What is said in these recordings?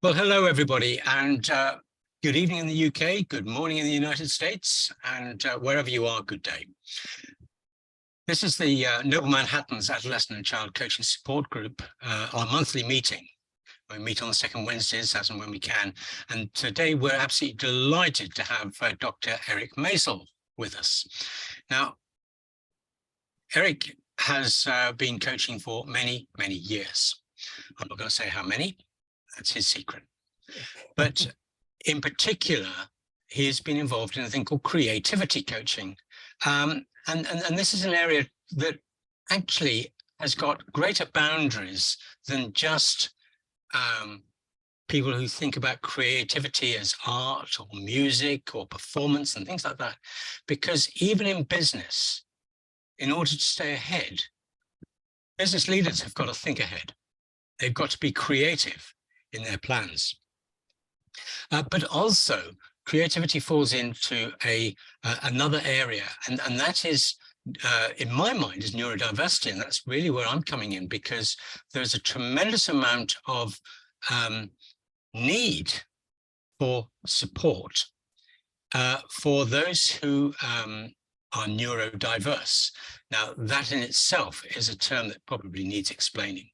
Well, hello, everybody, and good evening in the UK, good morning in the United States, and wherever you are, good day. This is the Noble Manhattan's Adolescent and Child Coaching Support Group, our monthly meeting. We meet on the second Wednesdays as and when we can. And today we're absolutely delighted to have Dr. Eric Maisel with us. Now, Eric has been coaching for many, many years. I'm not going to say how many. That's his secret. But in particular, he's been involved in a thing called creativity coaching. And this is an area that actually has got greater boundaries than just people who think about creativity as art or music or performance and things like that. Because even in business, in order to stay ahead, business leaders have got to think ahead. They've got to be creative in their plans. But also, creativity falls into another area, and that is, in my mind, is neurodiversity, and that's really where I'm coming in, because there's a tremendous amount of need for support for those who are neurodiverse. Now, that in itself is a term that probably needs explaining.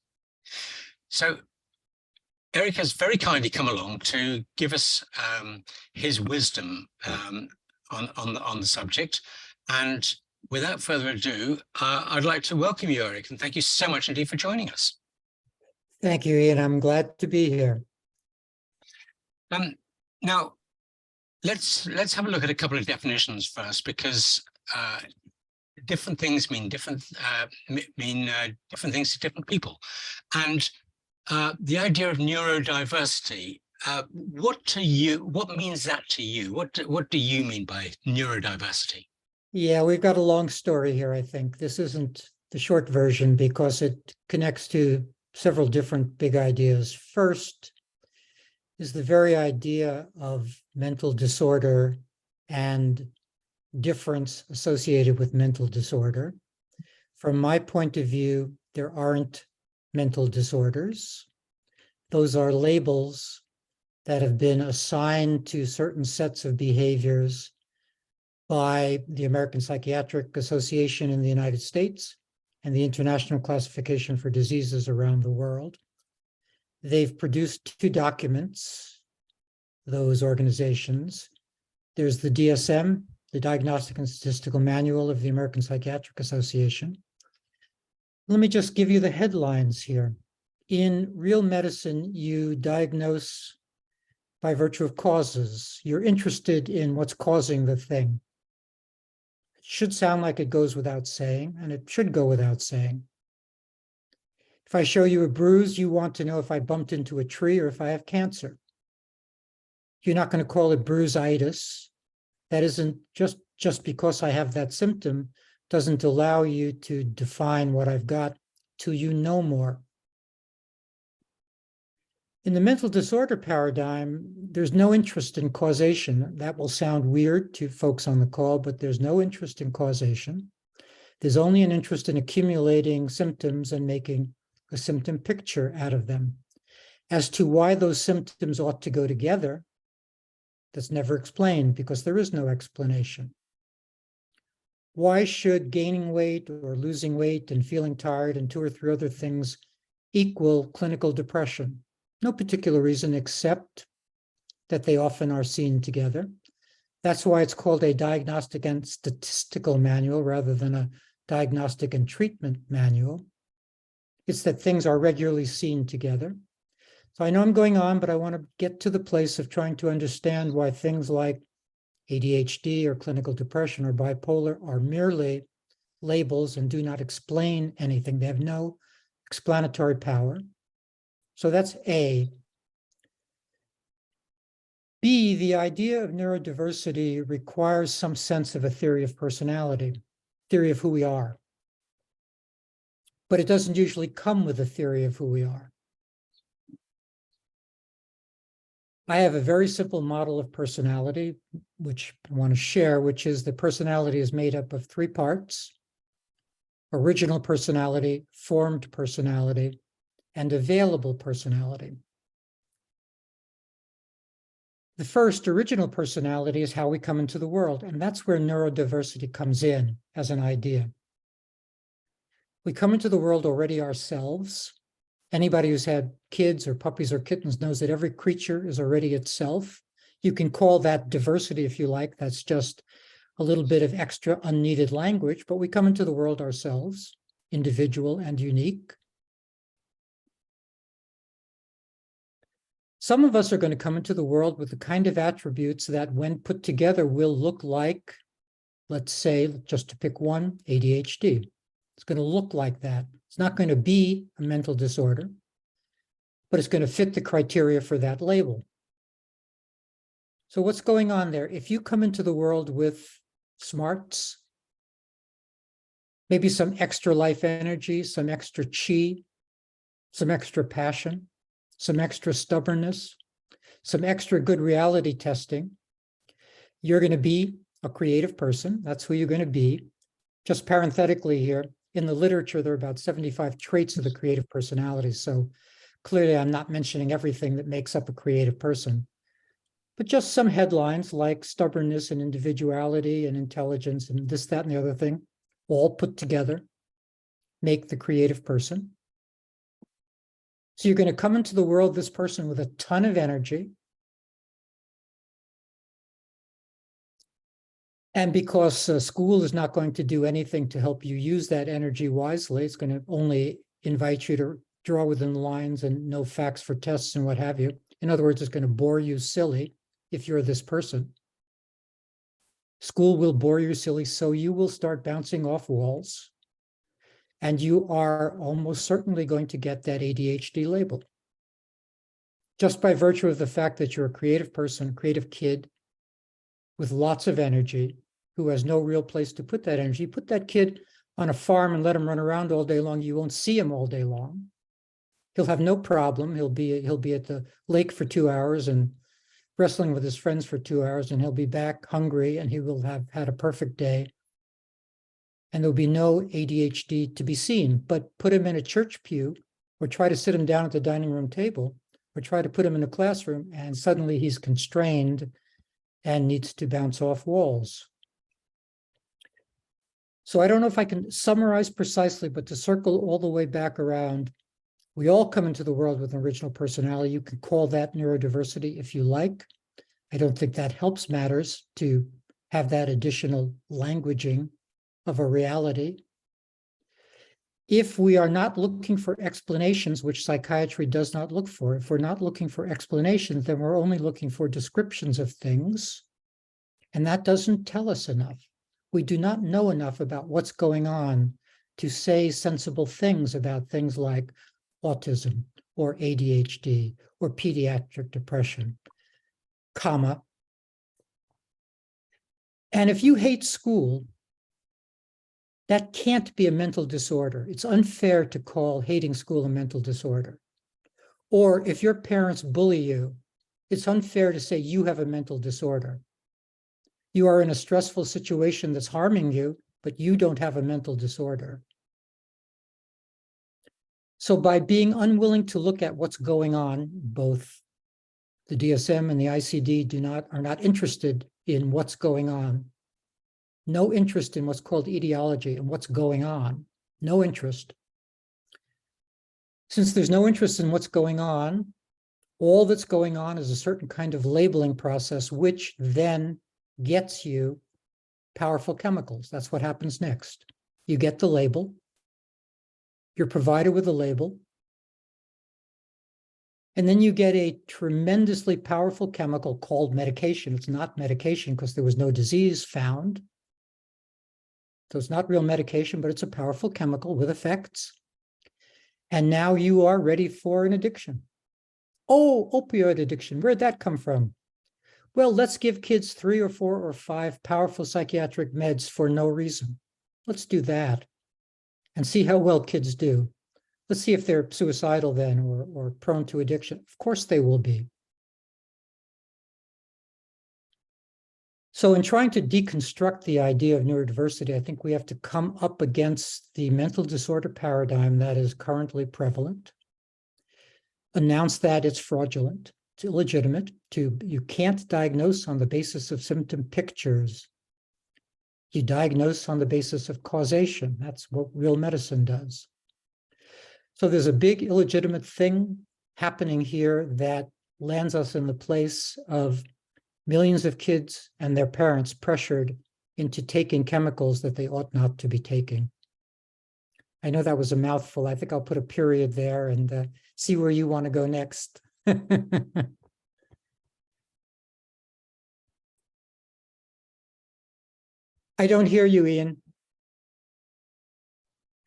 So Eric has very kindly come along to give us his wisdom on the subject. And without further ado, I'd like to welcome you, Eric, and thank you so much indeed for joining us. Thank you, Ian. I'm glad to be here. Now, let's have a look at a couple of definitions first, because different things mean different things to different people. And the idea of neurodiversity, what means that to you? What do you mean by neurodiversity? Yeah, we've got a long story here, I think. This isn't the short version because it connects to several different big ideas. First is the very idea of mental disorder and difference associated with mental disorder. From my point of view, there aren't mental disorders. Those are labels that have been assigned to certain sets of behaviors by the American Psychiatric Association in the United States and the International Classification for Diseases around the world. They've produced two documents, those organizations. There's the DSM, the Diagnostic and Statistical Manual of the American Psychiatric Association. Let me just give you the headlines here. In real medicine, you diagnose by virtue of causes. You're interested in what's causing the thing. It should sound like it goes without saying, and it should go without saying. If I show you a bruise, you want to know if I bumped into a tree or if I have cancer. You're not going to call it bruisitis. That isn't just because I have that symptom doesn't allow you to define what I've got till you know more. In the mental disorder paradigm, there's no interest in causation. That will sound weird to folks on the call, but there's no interest in causation. There's only an interest in accumulating symptoms and making a symptom picture out of them. As to why those symptoms ought to go together, that's never explained because there is no explanation. Why should gaining weight or losing weight and feeling tired and two or three other things equal clinical depression? No particular reason except that they often are seen together. That's why it's called a diagnostic and statistical manual rather than a diagnostic and treatment manual. It's that things are regularly seen together. So I know I'm going on, but I want to get to the place of trying to understand why things like ADHD or clinical depression or bipolar are merely labels and do not explain anything. They have no explanatory power. So that's A. B, the idea of neurodiversity requires some sense of a theory of personality, theory of who we are. But it doesn't usually come with a theory of who we are. I have a very simple model of personality, which I want to share, which is that personality is made up of three parts: original personality, formed personality, and available personality. The first, original personality, is how we come into the world, and that's where neurodiversity comes in as an idea. We come into the world already ourselves. Anybody who's had kids or puppies or kittens knows that every creature is already itself. You can call that diversity if you like. That's just a little bit of extra unneeded language, but we come into the world ourselves, individual and unique. Some of us are going to come into the world with the kind of attributes that, when put together, will look like, let's say, just to pick one, ADHD. It's going to look like that. It's not going to be a mental disorder, but it's going to fit the criteria for that label. So what's going on there? If you come into the world with smarts, maybe some extra life energy, some extra chi, some extra passion, some extra stubbornness, some extra good reality testing, you're going to be a creative person. That's who you're going to be. Just parenthetically here, in the literature, there are about 75 traits of the creative personality. So clearly, I'm not mentioning everything that makes up a creative person, but just some headlines like stubbornness and individuality and intelligence and this, that, and the other thing, all put together, make the creative person. So you're going to come into the world, this person with a ton of energy. And because school is not going to do anything to help you use that energy wisely, it's going to only invite you to draw within the lines and know facts for tests and what have you. In other words, it's going to bore you silly if you're this person. School will bore you silly, so you will start bouncing off walls. And you are almost certainly going to get that ADHD label. Just by virtue of the fact that you're a creative person, creative kid with lots of energy, who has no real place to put that energy. Put that kid on a farm and let him run around all day long. You won't see him all day long. He'll have no problem. He'll be at the lake for 2 hours and wrestling with his friends for 2 hours, and he'll be back hungry, and he will have had a perfect day. And there'll be no ADHD to be seen. But put him in a church pew, or try to sit him down at the dining room table, or try to put him in a classroom, and suddenly he's constrained and needs to bounce off walls. So I don't know if I can summarize precisely, but to circle all the way back around, we all come into the world with an original personality. You can call that neurodiversity if you like. I don't think that helps matters to have that additional languaging of a reality. If we are not looking for explanations, which psychiatry does not look for, if we're not looking for explanations, then we're only looking for descriptions of things. And that doesn't tell us enough. We do not know enough about what's going on to say sensible things about things like autism or ADHD or pediatric depression, comma. And if you hate school, that can't be a mental disorder. It's unfair to call hating school a mental disorder. Or if your parents bully you, it's unfair to say you have a mental disorder. You are in a stressful situation that's harming you, but you don't have a mental disorder. So by being unwilling to look at what's going on, both the DSM and the ICD are not interested in what's going on. No interest in what's called etiology and what's going on. No interest. Since there's no interest in what's going on, all that's going on is a certain kind of labeling process, which then gets you powerful chemicals. That's what happens next. You get the label. You're provided with a label. And then you get a tremendously powerful chemical called medication. It's not medication because there was no disease found. So it's not real medication, but it's a powerful chemical with effects. And now you are ready for an addiction. Oh, opioid addiction. Where'd that come from? Well, let's give kids 3 or 4 or 5 powerful psychiatric meds for no reason. Let's do that and see how well kids do. Let's see if they're suicidal then or prone to addiction. Of course they will be. So in trying to deconstruct the idea of neurodiversity, I think we have to come up against the mental disorder paradigm that is currently prevalent, announce that it's fraudulent, It's illegitimate. You can't diagnose on the basis of symptom pictures. You diagnose on the basis of causation. That's what real medicine does. So there's a big illegitimate thing happening here that lands us in the place of millions of kids and their parents pressured into taking chemicals that they ought not to be taking. I know that was a mouthful. I think I'll put a period there and see where you want to go next. I don't hear you, Ian.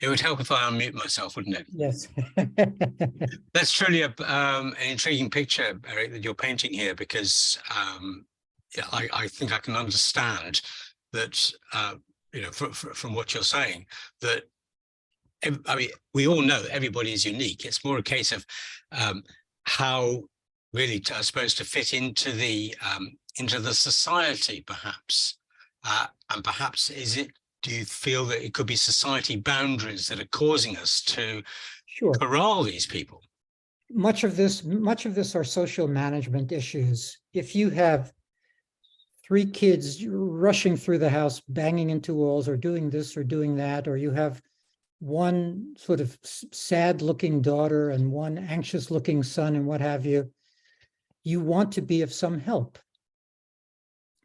It would help if I unmute myself, wouldn't it? Yes. That's truly an intriguing picture, Eric, that you're painting here, because I think I can understand that, from what you're saying, that, I mean, we all know that everybody is unique. It's more a case of how really, I suppose, to fit into the society, perhaps. And perhaps do you feel that it could be society boundaries that are causing us to corral these people? Much of this are social management issues. If you have 3 kids rushing through the house, banging into walls, or doing this or doing that, or you have one sort of sad-looking daughter and one anxious-looking son and what have you, you want to be of some help.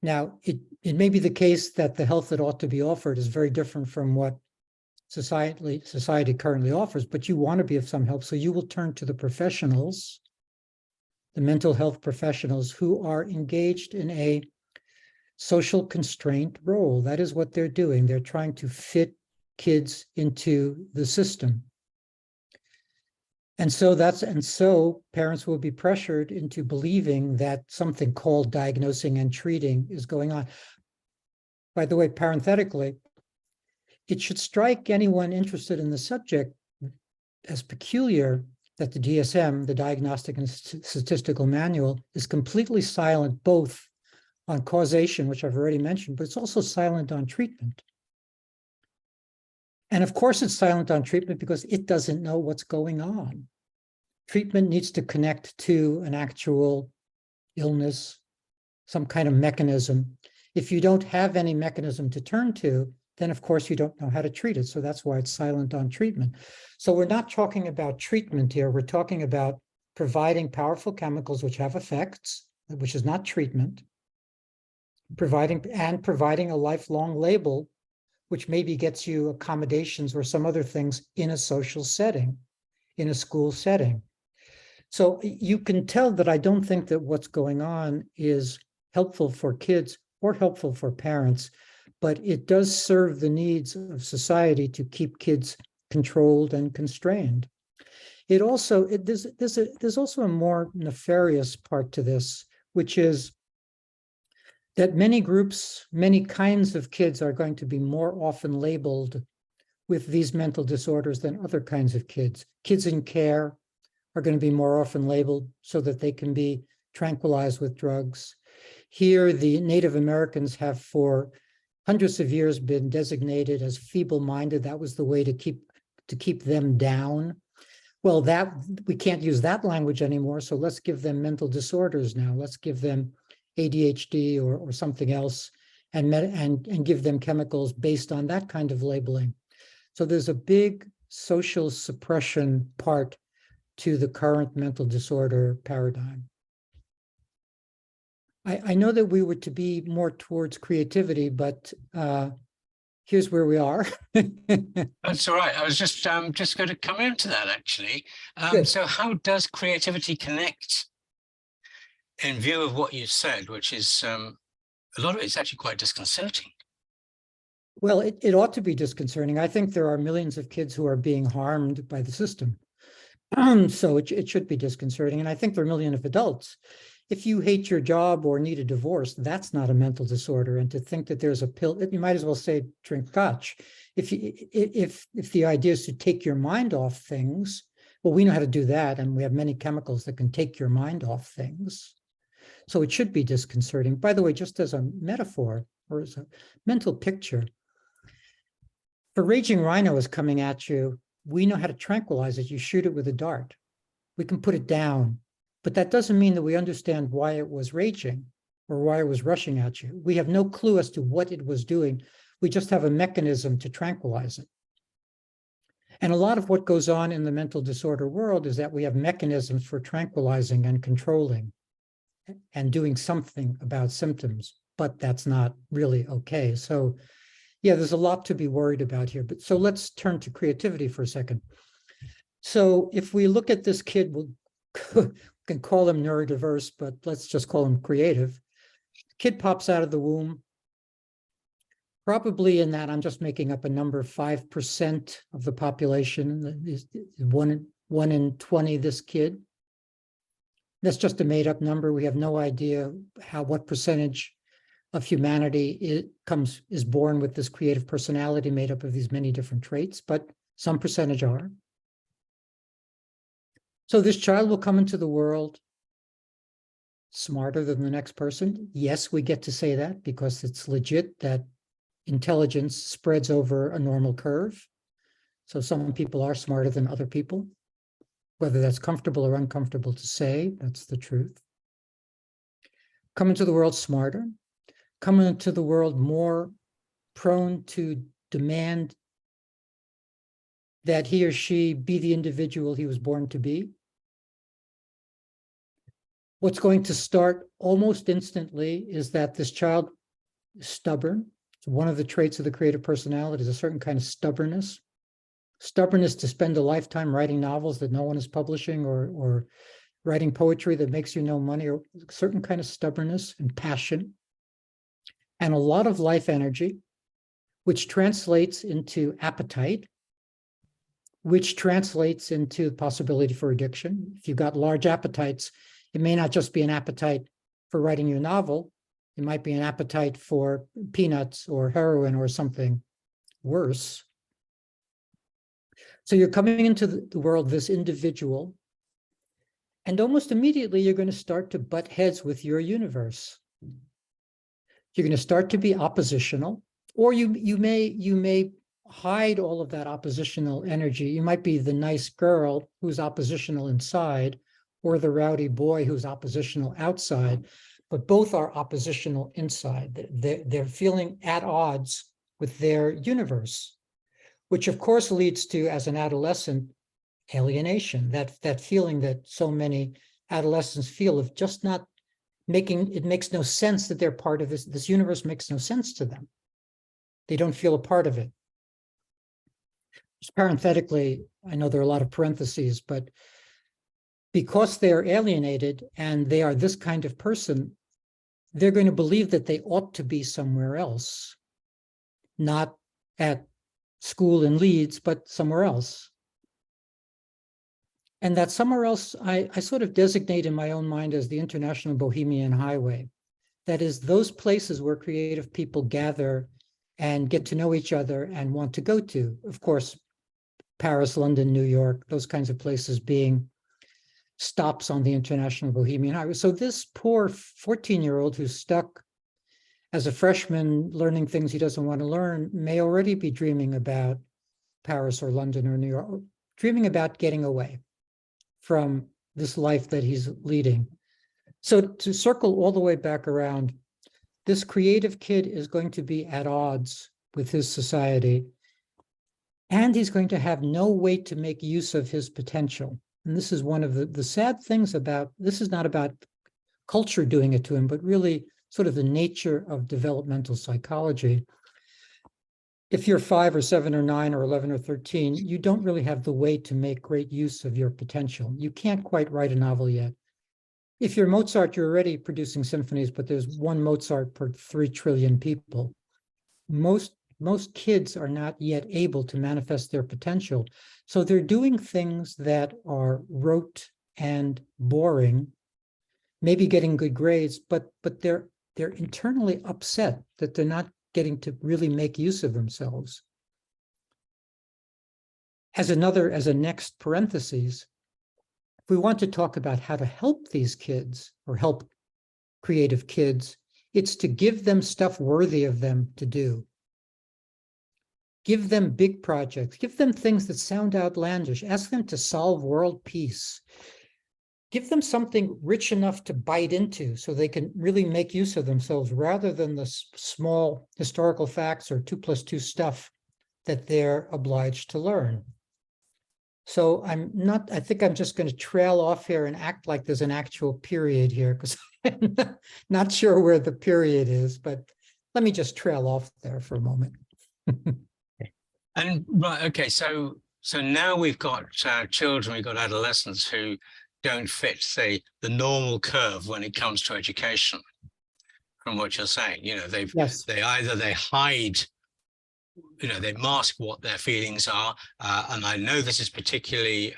Now, it may be the case that the help that ought to be offered is very different from what society currently offers, but you want to be of some help, so you will turn to the professionals, the mental health professionals who are engaged in a social constraint role. That is what they're doing. They're trying to fit kids into the system. And so parents will be pressured into believing that something called diagnosing and treating is going on. By the way, parenthetically, it should strike anyone interested in the subject as peculiar that the DSM, the Diagnostic and Statistical Manual, is completely silent both on causation, which I've already mentioned, but it's also silent on treatment. And of course, it's silent on treatment because it doesn't know what's going on. Treatment needs to connect to an actual illness, some kind of mechanism. If you don't have any mechanism to turn to, then of course you don't know how to treat it. So that's why it's silent on treatment. So we're not talking about treatment here. We're talking about providing powerful chemicals which have effects, which is not treatment, providing a lifelong label, which maybe gets you accommodations or some other things in a social setting, in a school setting. So you can tell that I don't think that what's going on is helpful for kids or helpful for parents, but it does serve the needs of society to keep kids controlled and constrained. There's also a more nefarious part to this, which is that many groups, many kinds of kids are going to be more often labeled with these mental disorders than other kinds of kids. Kids in care are going to be more often labeled so that they can be tranquilized with drugs. Here, the Native Americans have for hundreds of years been designated as feeble-minded. That was the way to keep them down. Well, we can't use that language anymore, so let's give them mental disorders now. Let's give them ADHD or something else and give them chemicals based on that kind of labeling. So there's a big social suppression part to the current mental disorder paradigm. I know that we were to be more towards creativity, but here's where we are. That's all right. I was just going to come into that, actually. So how does creativity connect in view of what you said, which is a lot of it's actually quite disconcerting? Well, it ought to be disconcerting. I think there are millions of kids who are being harmed by the system. So it should be disconcerting. And I think there are millions of adults. If you hate your job or need a divorce, that's not a mental disorder. And to think that there's a pill, you might as well say drink scotch. If the idea is to take your mind off things, well, we know how to do that. And we have many chemicals that can take your mind off things. So it should be disconcerting. By the way, just as a metaphor or as a mental picture, if a raging rhino is coming at you, we know how to tranquilize it. You shoot it with a dart. We can put it down. But that doesn't mean that we understand why it was raging or why it was rushing at you. We have no clue as to what it was doing. We just have a mechanism to tranquilize it. And a lot of what goes on in the mental disorder world is that we have mechanisms for tranquilizing and controlling and doing something about symptoms, but that's not really okay. So yeah, there's a lot to be worried about here. But so let's turn to creativity for a second. So if we look at this kid, we can call him neurodiverse, but let's just call him creative. Kid pops out of the womb. Probably in that, I'm just making up a number, 5% of the population is one in 20, this kid. That's just a made up number. We have no idea what percentage of humanity is born with this creative personality made up of these many different traits, but some percentage are. So this child will come into the world smarter than the next person. Yes, we get to say that because it's legit that intelligence spreads over a normal curve. So some people are smarter than other people. Whether that's comfortable or uncomfortable to say, that's the truth. Come into the world smarter, come into the world more prone to demand that he or she be the individual he was born to be. What's going to start almost instantly is that this child is stubborn. One of the traits of the creative personality is a certain kind of stubbornness. Stubbornness to spend a lifetime writing novels that no one is publishing or writing poetry that makes you no money, or a certain kind of stubbornness and passion. And a lot of life energy, which translates into appetite, which translates into the possibility for addiction. If you've got large appetites, it may not just be an appetite for writing your novel. It might be an appetite for peanuts or heroin or something worse. So you're coming into the world, this individual, and almost immediately you're going to start to butt heads with your universe. You're going to start to be oppositional, or you may hide all of that oppositional energy. You might be the nice girl who's oppositional inside, or the rowdy boy who's oppositional outside, but both are oppositional inside. They're feeling at odds with their universe, which of course leads to, as an adolescent, alienation, that feeling that so many adolescents feel of just not it makes no sense that they're part of this universe makes no sense to them. They don't feel a part of it. Just parenthetically, I know there are a lot of parentheses, but because they're alienated and they are this kind of person, they're going to believe that they ought to be somewhere else, not at school in Leeds, but somewhere else. And that somewhere else, I sort of designate in my own mind as the International Bohemian Highway. That is, those places where creative people gather and get to know each other and want to go to. Of course, Paris, London, New York, those kinds of places being stops on the International Bohemian Highway. So this poor 14-year-old who's stuck as a freshman learning things he doesn't want to learn may already be dreaming about Paris or London or New York, dreaming about getting away from this life that he's leading. So to circle all the way back around, this creative kid is going to be at odds with his society, and he's going to have no way to make use of his potential. And this is one of the sad things about, this is not about culture doing it to him, but really sort of the nature of developmental psychology. If you're 5 or 7 or 9 or 11 or 13, you don't really have the way to make great use of your potential. You can't quite write a novel yet. If you're Mozart, you're already producing symphonies, but there's one Mozart per 3 trillion people. Most kids are not yet able to manifest their potential. So they're doing things that are rote and boring, maybe getting good grades, but they're internally upset that they're not getting to really make use of themselves. As a next parenthesis, if we want to talk about how to help these kids or help creative kids, it's to give them stuff worthy of them to do. Give them big projects, give them things that sound outlandish, ask them to solve world peace, give them something rich enough to bite into so they can really make use of themselves rather than the small historical facts or 2+2 stuff that they're obliged to learn. So I think I'm just going to trail off here and act like there's an actual period here because I'm not sure where the period is, but let me just trail off there for a moment. And right, okay, so now we've got children, we've got adolescents who don't fit, say, the normal curve when it comes to education. From what you're saying, you know, they hide, you know, they mask what their feelings are, and I know this is particularly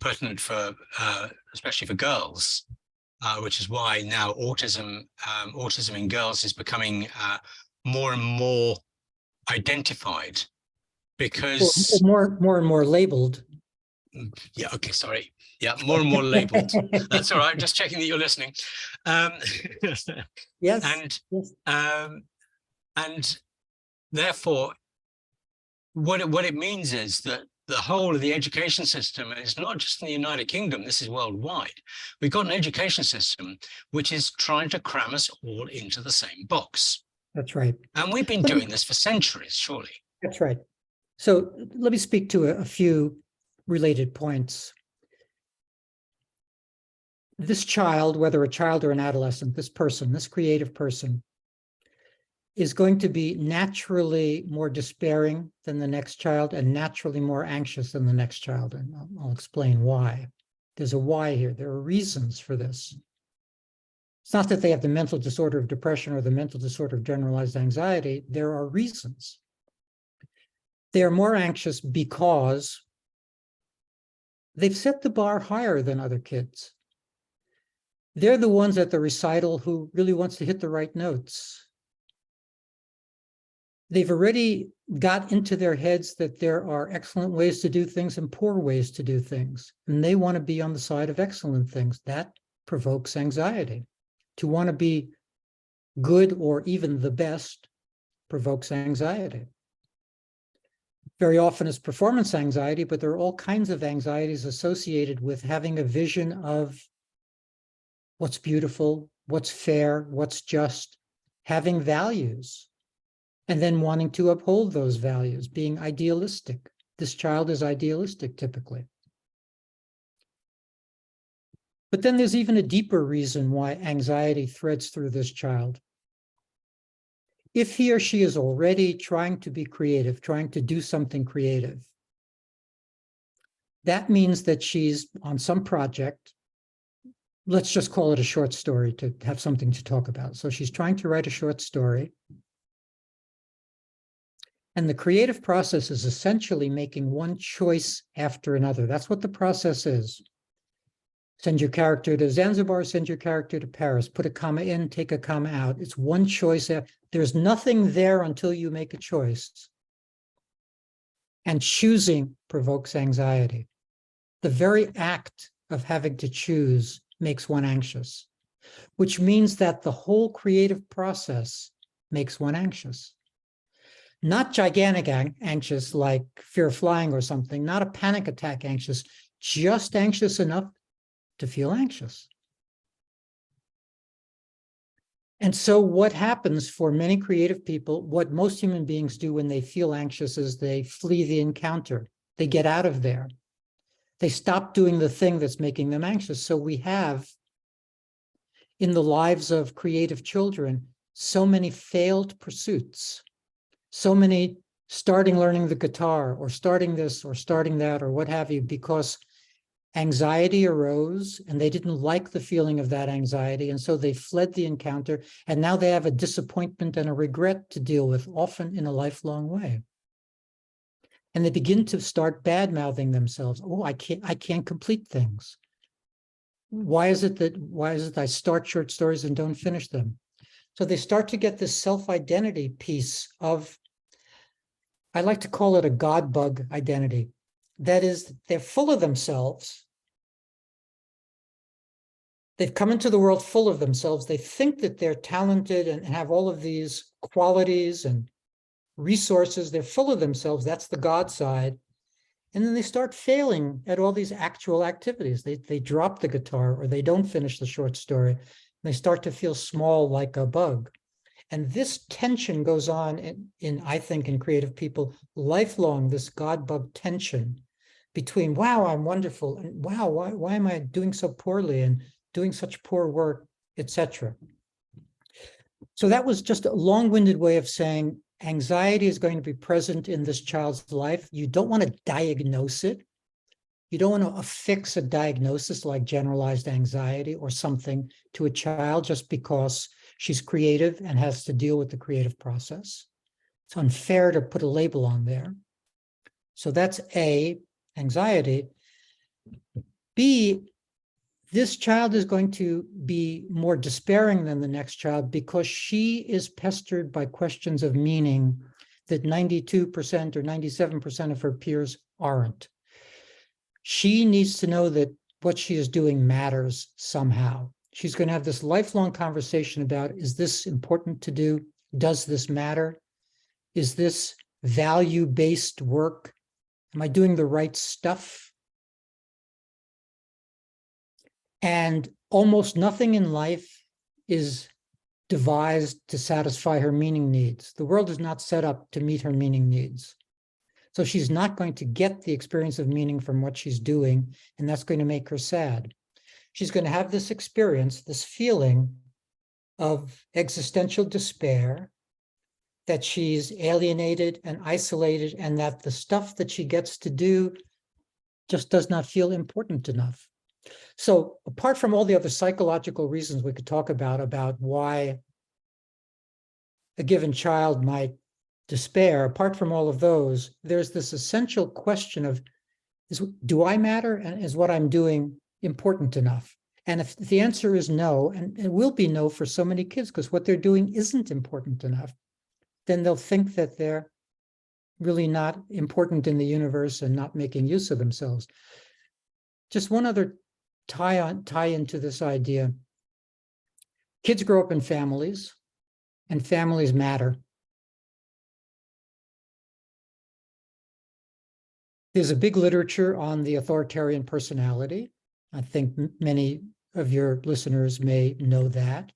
pertinent for, especially for girls, which is why now autism in girls is becoming more and more identified, because more and more labeled. Yeah, okay, sorry. Yeah, more and more labeled. That's all right. Just checking that you're listening. Yes. And therefore, what it means is that the whole of the education system is not just in the United Kingdom, this is worldwide. We've got an education system which is trying to cram us all into the same box. That's right. And we've been doing this for centuries, surely. That's right. So let me speak to a few related points. This child, whether a child or an adolescent, this person, this creative person, is going to be naturally more despairing than the next child and naturally more anxious than the next child. And I'll explain why. There's a why here. There are reasons for this. It's not that they have the mental disorder of depression or the mental disorder of generalized anxiety. There are reasons. They are more anxious because they've set the bar higher than other kids. They're the ones at the recital who really wants to hit the right notes. They've already got into their heads that there are excellent ways to do things and poor ways to do things. And they want to be on the side of excellent things. That provokes anxiety. To want to be good or even the best provokes anxiety. Very often it's performance anxiety, but there are all kinds of anxieties associated with having a vision of what's beautiful, what's fair, what's just, having values, and then wanting to uphold those values, being idealistic. This child is idealistic typically. But then there's even a deeper reason why anxiety threads through this child. If he or she is already trying to be creative, trying to do something creative, that means that she's on some project. Let's just call it a short story to have something to talk about. So she's trying to write a short story. And the creative process is essentially making one choice after another. That's what the process is. Send your character to Zanzibar, send your character to Paris, put a comma in, take a comma out. It's one choice. There's nothing there until you make a choice. And choosing provokes anxiety. The very act of having to choose makes one anxious, which means that the whole creative process makes one anxious. Not gigantic anxious like fear of flying or something, not a panic attack anxious, just anxious enough to feel anxious. And so what happens for many creative people, what most human beings do when they feel anxious is they flee the encounter. They get out of there. They stop doing the thing that's making them anxious. So we have, in the lives of creative children, so many failed pursuits, so many starting learning the guitar or starting this or starting that or what have you, because anxiety arose and they didn't like the feeling of that anxiety. And so they fled the encounter. And now they have a disappointment and a regret to deal with, often in a lifelong way. And they begin to start bad-mouthing themselves. Oh, I can't complete things. Why is it I start short stories and don't finish them? So they start to get this self-identity piece of, I like to call it a God bug identity. That is, they're full of themselves. They've come into the world full of themselves. They think that they're talented and have all of these qualities and resources. They're full of themselves. That's the God side. And then they start failing at all these actual activities. They drop the guitar, or they don't finish the short story. And they start to feel small like a bug. And this tension goes on in I think, in creative people lifelong, this God bug tension between, wow, I'm wonderful, and wow, why am I doing so poorly and doing such poor work, etc. So that was just a long-winded way of saying anxiety is going to be present in this child's life. You don't want to diagnose it. You don't want to affix a diagnosis like generalized anxiety or something to a child just because she's creative and has to deal with the creative process. It's unfair to put a label on there. So that's A, anxiety. B, this child is going to be more despairing than the next child because she is pestered by questions of meaning that 92% or 97% of her peers aren't. She needs to know that what she is doing matters somehow. She's going to have this lifelong conversation about, is this important to do? Does this matter? Is this value-based work? Am I doing the right stuff? And almost nothing in life is devised to satisfy her meaning needs. The world is not set up to meet her meaning needs. So she's not going to get the experience of meaning from what she's doing, and that's going to make her sad. She's going to have this experience, this feeling of existential despair, that she's alienated and isolated, and that the stuff that she gets to do just does not feel important enough. So apart from all the other psychological reasons we could talk about why a given child might despair, apart from all of those, there's this essential question of, do I matter, and is what I'm doing important enough? And if the answer is no, and it will be no for so many kids because what they're doing isn't important enough, then they'll think that they're really not important in the universe and not making use of themselves. Just one other tie into this idea. Kids grow up in families, and families matter. There's a big literature on the authoritarian personality. I think many of your listeners may know that.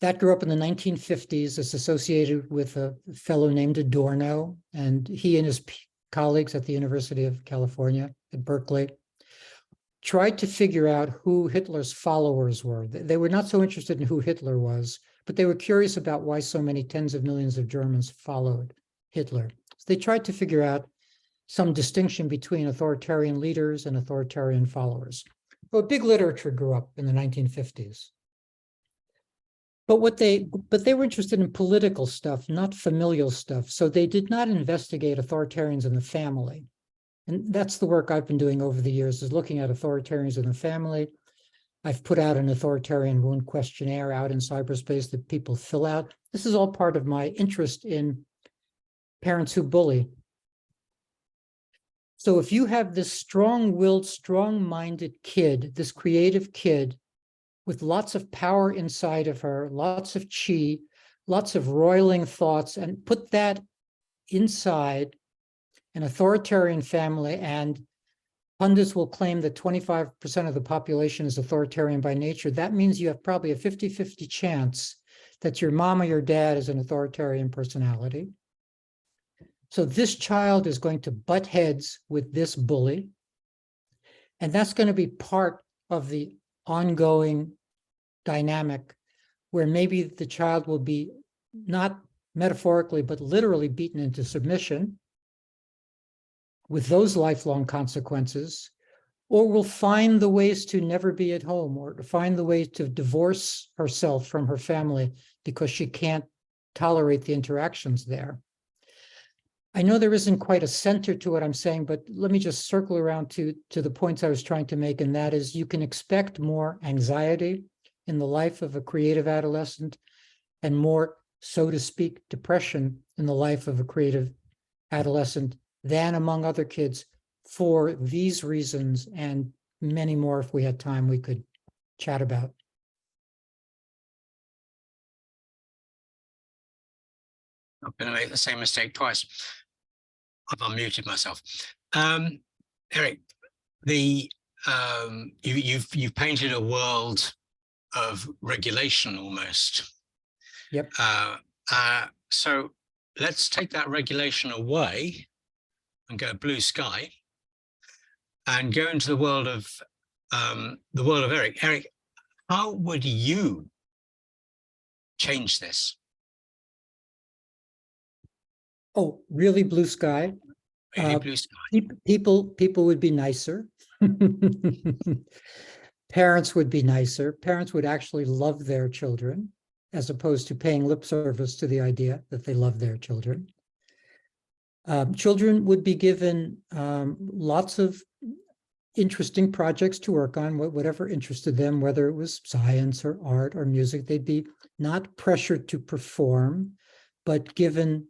That grew up in the 1950s. It's associated with a fellow named Adorno, and he and his colleagues at the University of California at Berkeley tried to figure out who Hitler's followers were. They were not so interested in who Hitler was, but they were curious about why so many tens of millions of Germans followed Hitler. So they tried to figure out some distinction between authoritarian leaders and authoritarian followers. So a big literature grew up in the 1950s. But they were interested in political stuff, not familial stuff. So they did not investigate authoritarians in the family. And that's the work I've been doing over the years, is looking at authoritarians in the family. I've put out an authoritarian wound questionnaire out in cyberspace that people fill out. This is all part of my interest in parents who bully. So if you have this strong-willed, strong-minded kid, this creative kid with lots of power inside of her, lots of chi, lots of roiling thoughts, and put that inside an authoritarian family, and pundits will claim that 25% of the population is authoritarian by nature, that means you have probably a 50-50 chance that your mom or your dad is an authoritarian personality. So this child is going to butt heads with this bully, and that's going to be part of the ongoing dynamic where maybe the child will be not metaphorically, but literally beaten into submission with those lifelong consequences, or will find the ways to never be at home, or to find the way to divorce herself from her family because she can't tolerate the interactions there. I know there isn't quite a center to what I'm saying, but let me just circle around to the points I was trying to make, and that is you can expect more anxiety in the life of a creative adolescent and more, so to speak, depression in the life of a creative adolescent than among other kids for these reasons, and many more if we had time we could chat about. I'm going to make the same mistake twice. I've unmuted myself. Eric, you've painted a world of regulation almost. Yep. So let's take that regulation away and go blue sky and go into the world of Eric. Eric, how would you change this? Oh, really blue sky. Really blue sky. People would be nicer. Parents would be nicer. Parents would actually love their children, as opposed to paying lip service to the idea that they love their children. Children would be given lots of interesting projects to work on, whatever interested them, whether it was science or art or music. They'd be not pressured to perform, but given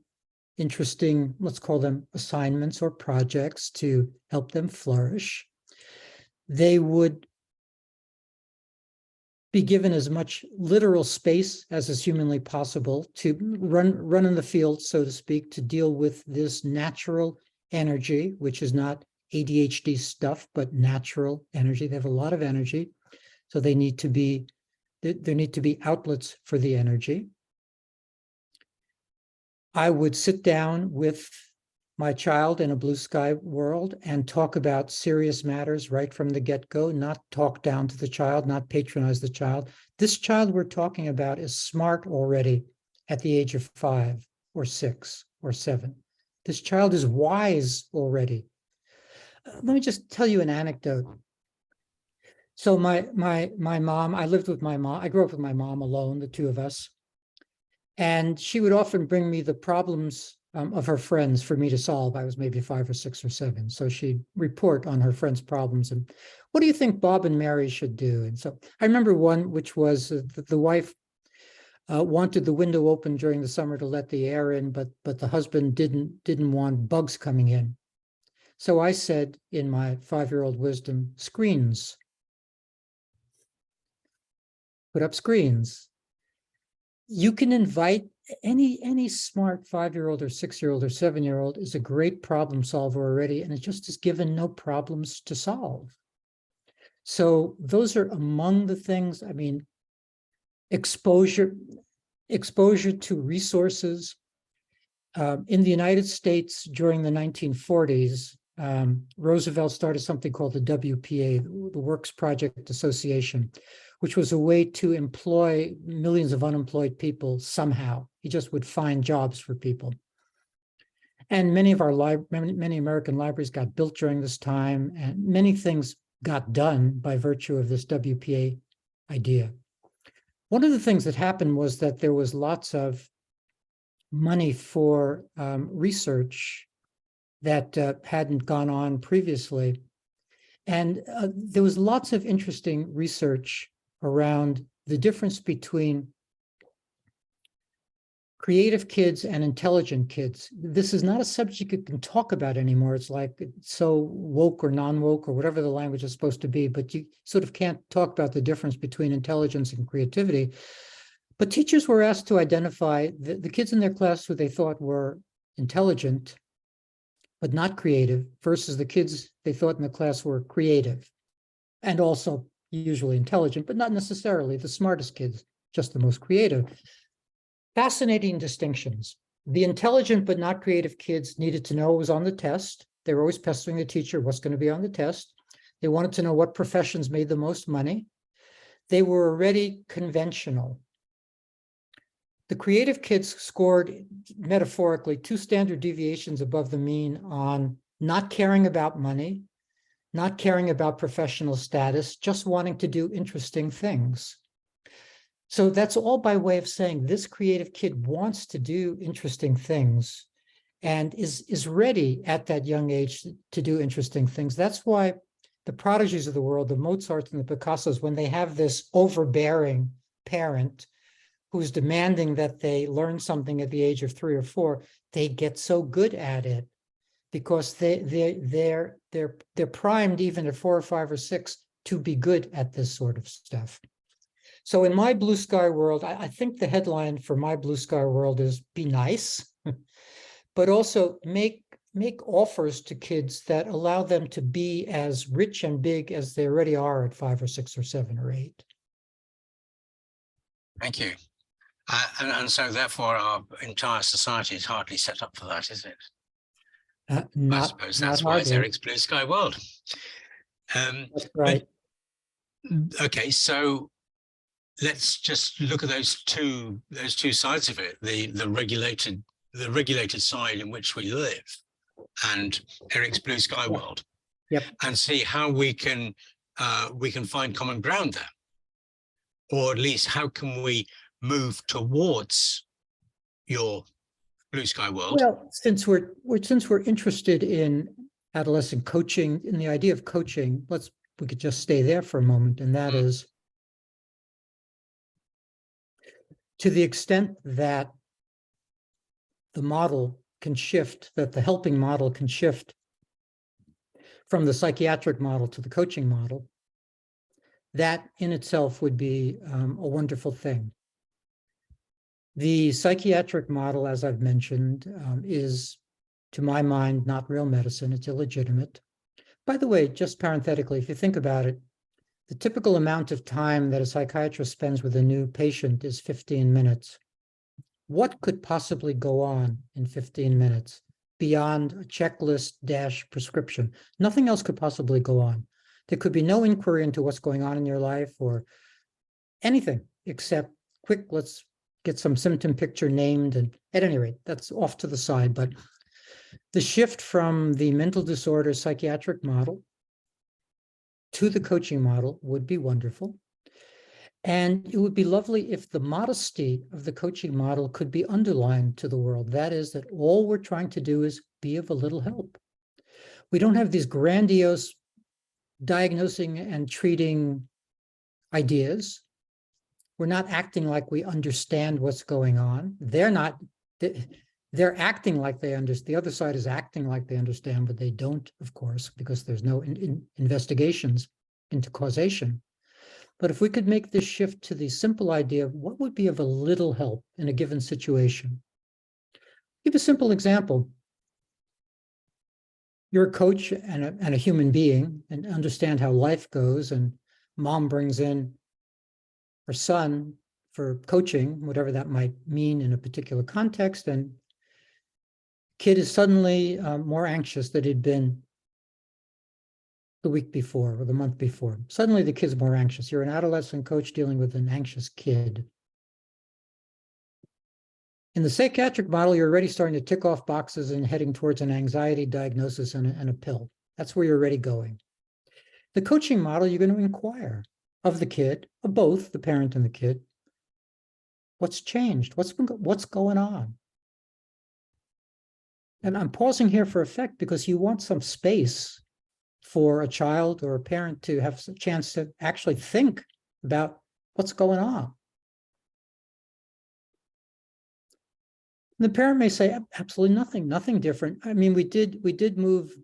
interesting, let's call them assignments or projects to help them flourish. They would be given as much literal space as is humanly possible to run in the field, so to speak, to deal with this natural energy, which is not ADHD stuff, but natural energy. They have a lot of energy, so there need to be outlets for the energy. I would sit down with my child in a blue sky world and talk about serious matters right from the get-go, not talk down to the child, not patronize the child. This child we're talking about is smart already at the age of 5 or 6 or 7. This child is wise already. Let me just tell you an anecdote. So my mom, I lived with my mom. I grew up with my mom alone, the two of us. And she would often bring me the problems of her friends for me to solve. I was maybe 5 or 6 or 7. So she'd report on her friends' problems. And what do you think Bob and Mary should do? And so I remember one, which was the wife wanted the window open during the summer to let the air in, but the husband didn't want bugs coming in. So I said, in my 5-year-old wisdom, screens. Put up screens. You can invite any smart 5-year-old or 6-year-old or 7-year-old is a great problem solver already, and it just is given no problems to solve. So those are among the things. I mean, exposure to resources. In the United States during the 1940s, Roosevelt started something called the WPA, the Works Project Association, which was a way to employ millions of unemployed people somehow. He just would find jobs for people. And many American libraries got built during this time, and many things got done by virtue of this WPA idea. One of the things that happened was that there was lots of money for research that hadn't gone on previously. And there was lots of interesting research around the difference between creative kids and intelligent kids. This is not a subject you can talk about anymore. It's like it's so woke or non-woke or whatever the language is supposed to be, but you sort of can't talk about the difference between intelligence and creativity. But teachers were asked to identify the kids in their class who they thought were intelligent, but not creative, versus the kids they thought in the class were creative and also usually intelligent, but not necessarily the smartest kids, just the most creative. Fascinating distinctions. The intelligent but not creative kids needed to know what was on the test. They were always pestering the teacher, what's going to be on the test. They wanted to know what professions made the most money. They were already conventional. The creative kids scored, metaphorically, 2 standard deviations above the mean on not caring about money, not caring about professional status, just wanting to do interesting things. So that's all by way of saying this creative kid wants to do interesting things and is ready at that young age to do interesting things. That's why the prodigies of the world, the Mozarts and the Picassos, when they have this overbearing parent who's demanding that they learn something at the age of 3 or 4, they get so good at it because they're primed even at 4 or 5 or 6 to be good at this sort of stuff. So in my blue sky world, I think the headline for my blue sky world is be nice, but also make make offers to kids that allow them to be as rich and big as they already are at 5 or 6 or 7 or 8. Thank you. And so therefore our entire society is hardly set up for that, is it? I suppose that's why it's Eric's Blue Sky World. That's right. Okay, so let's just look at those two sides of it, the regulated side in which we live and Eric's Blue Sky World. Yep. And see how we can find common ground there, or at least how can we move towards your Blue Sky World. Well, since we're interested in adolescent coaching, in the idea of coaching, we could just stay there for a moment, and that is, to the extent that the model can shift, that the helping model can shift from the psychiatric model to the coaching model, that in itself would be a wonderful thing. The psychiatric model, as I've mentioned, is, to my mind, not real medicine. It's illegitimate. By the way, just parenthetically, if you think about it, the typical amount of time that a psychiatrist spends with a new patient is 15 minutes. What could possibly go on in 15 minutes beyond a checklist - prescription? Nothing else could possibly go on. There could be no inquiry into what's going on in your life or anything except quick, let's get some symptom picture named, and at any rate, that's off to the side. But the shift from the mental disorder psychiatric model to the coaching model would be wonderful. And it would be lovely if the modesty of the coaching model could be underlined to the world. That is, that all we're trying to do is be of a little help. We don't have these grandiose diagnosing and treating ideas. We're not acting like we understand what's going on. They're acting like they understand. The other side is acting like they understand, but they don't, of course, because there's no investigations into causation. But if we could make this shift to the simple idea of what would be of a little help in a given situation. Give a simple example. You're a coach and a human being and understand how life goes, and mom brings in her son for coaching, whatever that might mean in a particular context, and kid is suddenly more anxious than he'd been the week before or the month before. Suddenly the kid's more anxious. You're an adolescent coach dealing with an anxious kid. In the psychiatric model, you're already starting to tick off boxes and heading towards an anxiety diagnosis and a pill. That's where you're already going. The coaching model, you're going to inquire of the kid, of both the parent and the kid. What's changed? What's going on? And I'm pausing here for effect because you want some space for a child or a parent to have a chance to actually think about what's going on. The parent may say, absolutely nothing different. I mean, we did move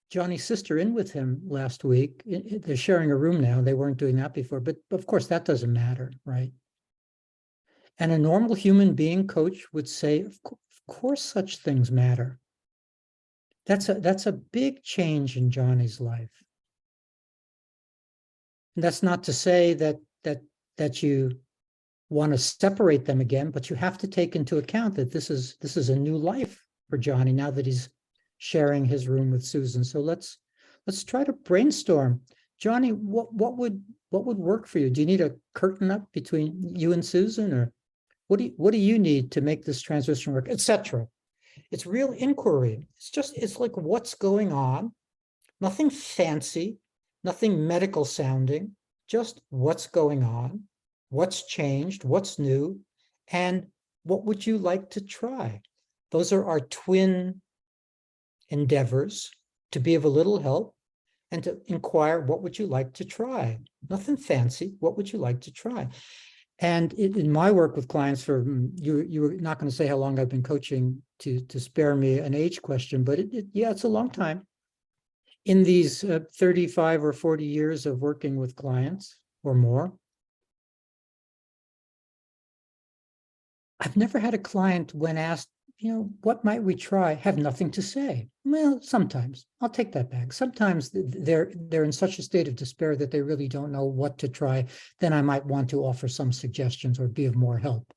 Johnny's sister in with him last week. They're sharing a room now. They weren't doing that before, but of course that doesn't matter, right? And a normal human being coach would say, of course such things matter. That's a big change in Johnny's life. And that's not to say that you want to separate them again, but you have to take into account that this is a new life for Johnny now that he's sharing his room with Susan. So let's try to brainstorm. Johnny, what would work for you? Do you need a curtain up between you and Susan, or what do you need to make this transition work, etc.? It's real inquiry. It's like what's going on, nothing fancy, nothing medical sounding, just what's going on, what's changed, what's new, and what would you like to try? Those are our twin endeavors, to be of a little help and to inquire, what would you like to try? Nothing fancy, what would you like to try? And in my work with clients, for you were not going to say how long I've been coaching to spare me an age question, but yeah, it's a long time. In these 35 or 40 years of working with clients or more, I've never had a client, when asked, what might we try? Have nothing to say. Well, sometimes I'll take that back. Sometimes they're in such a state of despair that they really don't know what to try. Then I might want to offer some suggestions or be of more help.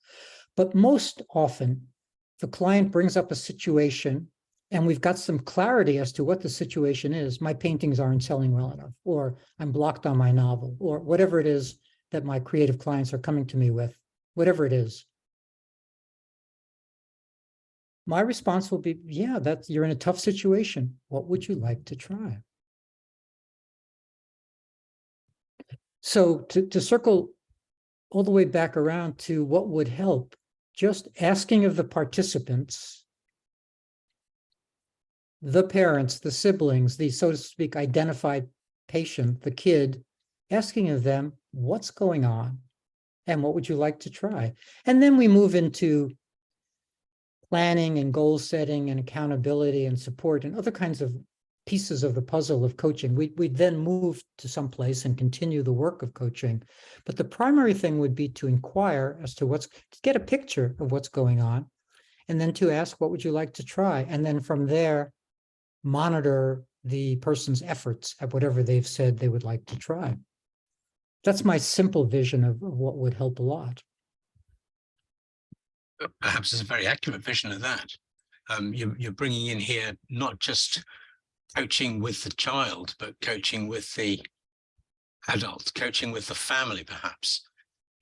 But most often, the client brings up a situation and we've got some clarity as to what the situation is. My paintings aren't selling well enough, or I'm blocked on my novel, or whatever it is that my creative clients are coming to me with, whatever it is. My response will be, yeah, you're in a tough situation. What would you like to try? So to circle all the way back around to what would help, just asking of the participants, the parents, the siblings, the, so to speak, identified patient, the kid, asking of them, what's going on? And what would you like to try? And then we move into planning and goal setting and accountability and support and other kinds of pieces of the puzzle of coaching. We then move to some place and continue the work of coaching. But the primary thing would be to inquire as to to get a picture of what's going on, and then to ask, what would you like to try? And then from there, monitor the person's efforts at whatever they've said they would like to try. That's my simple vision of what would help a lot. Perhaps it's a very accurate vision of that. You're bringing in here not just coaching with the child, but coaching with the adult, coaching with the family, perhaps.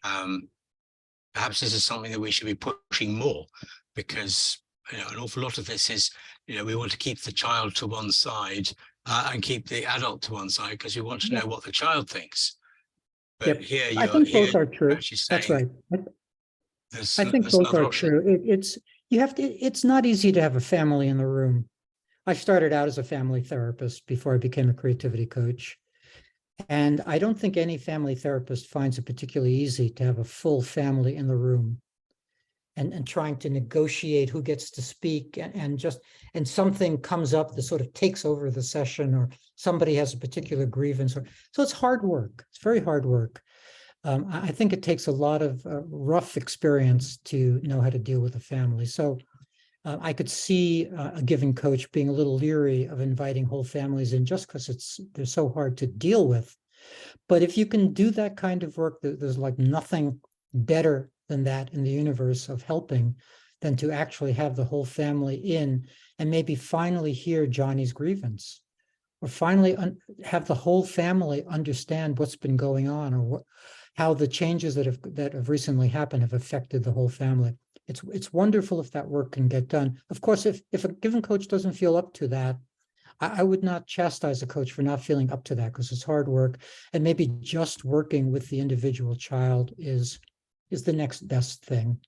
Perhaps this is something that we should be pushing more, because an awful lot of this is, we want to keep the child to one side and keep the adult to one side because we want to know what the child thinks. But here I think both are true. That's right. I think both are true. It's not easy to have a family in the room. I started out as a family therapist before I became a creativity coach. And I don't think any family therapist finds it particularly easy to have a full family in the room and trying to negotiate who gets to speak and something comes up that sort of takes over the session, or somebody has a particular grievance. So it's hard work. It's very hard work. I think it takes a lot of rough experience to know how to deal with a family. So I could see a giving coach being a little leery of inviting whole families in just because they're so hard to deal with. But if you can do that kind of work, there's like nothing better than that in the universe of helping than to actually have the whole family in and maybe finally hear Johnny's grievance, or finally have the whole family understand what's been going on, or how the changes that have recently happened have affected the whole family. It's wonderful if that work can get done. Of course, if a given coach doesn't feel up to that, I would not chastise a coach for not feeling up to that, because it's hard work, and maybe just working with the individual child is the next best thing.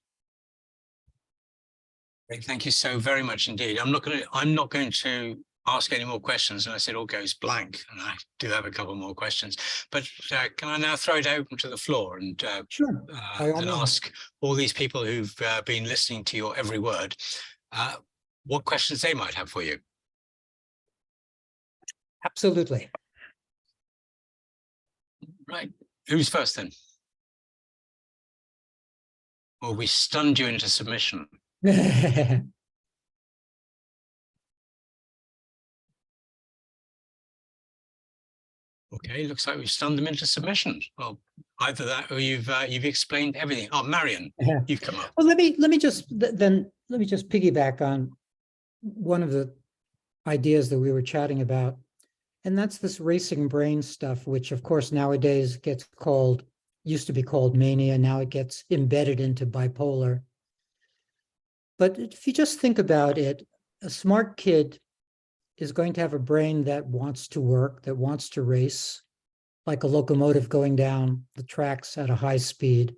Great, thank you so very much indeed. I'm not going to ask any more questions unless it all goes blank, and I do have a couple more questions. But can I now throw it open to the floor and Sure. and ask all these people who've been listening to your every word what questions they might have for you? Absolutely. Right. Who's first then? Well, we stunned you into submission. Okay, looks like we've stunned them into submission. Well, either that or you've explained everything. Oh, Marion, you've come up. Well, let me just piggyback on one of the ideas that we were chatting about, and that's this racing brain stuff, which of course nowadays used to be called mania. Now it gets embedded into bipolar. But if you just think about it, a smart kid is going to have a brain that wants to work, that wants to race, like a locomotive going down the tracks at a high speed.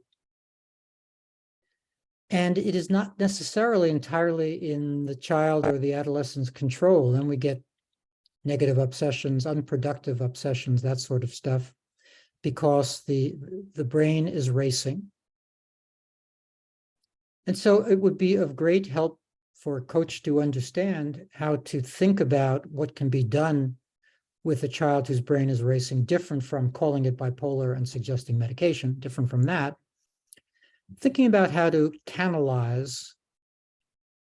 And it is not necessarily entirely in the child or the adolescent's control. Then we get negative obsessions, unproductive obsessions, that sort of stuff, because the brain is racing. And so it would be of great help for a coach to understand how to think about what can be done with a child whose brain is racing, different from calling it bipolar and suggesting medication, different from that. Thinking about how to canalize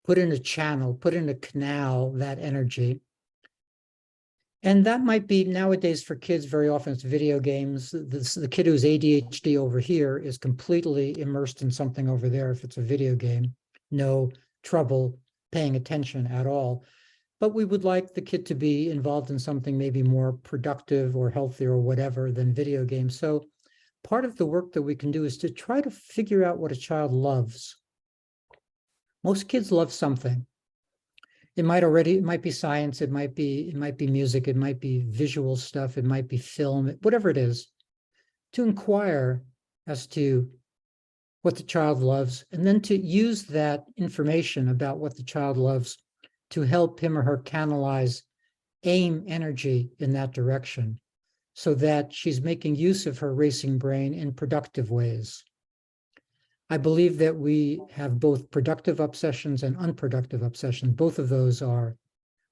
put in a channel, put in a canal, that energy. And that might be nowadays for kids, very often it's video games. The kid who's ADHD over here is completely immersed in something over there if it's a video game. No trouble paying attention at all. But we would like the kid to be involved in something maybe more productive or healthy or whatever than video games. So part of the work that we can do is to try to figure out what a child loves. Most kids love something. It might be science, it might be music, it might be visual stuff, it might be film, whatever it is, to inquire as to what the child loves, and then to use that information about what the child loves to help him or her canalize, aim energy in that direction, so that she's making use of her racing brain in productive ways. I believe that we have both productive obsessions and unproductive obsessions. Both of those are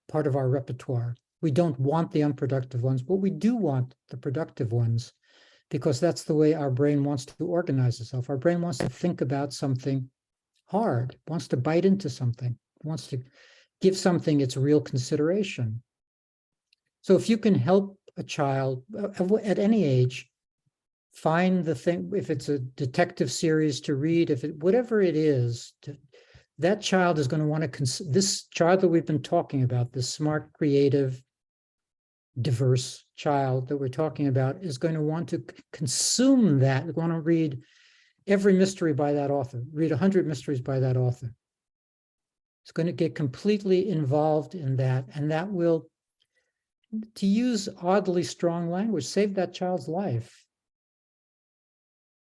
part of our repertoire. We don't want the unproductive ones, but we do want the productive ones, because that's the way our brain wants to organize itself. Our brain wants to think about something hard, wants to bite into something, wants to give something its real consideration. So if you can help a child at any age find the thing, if it's a detective series to read, whatever it is, that child is going to want to, this child that we've been talking about, this smart, creative, diverse child that we're talking about, is going to want to consume that, want to read every mystery by that author, read 100 mysteries by that author. It's going to get completely involved in that, and that will, to use oddly strong language, save that child's life,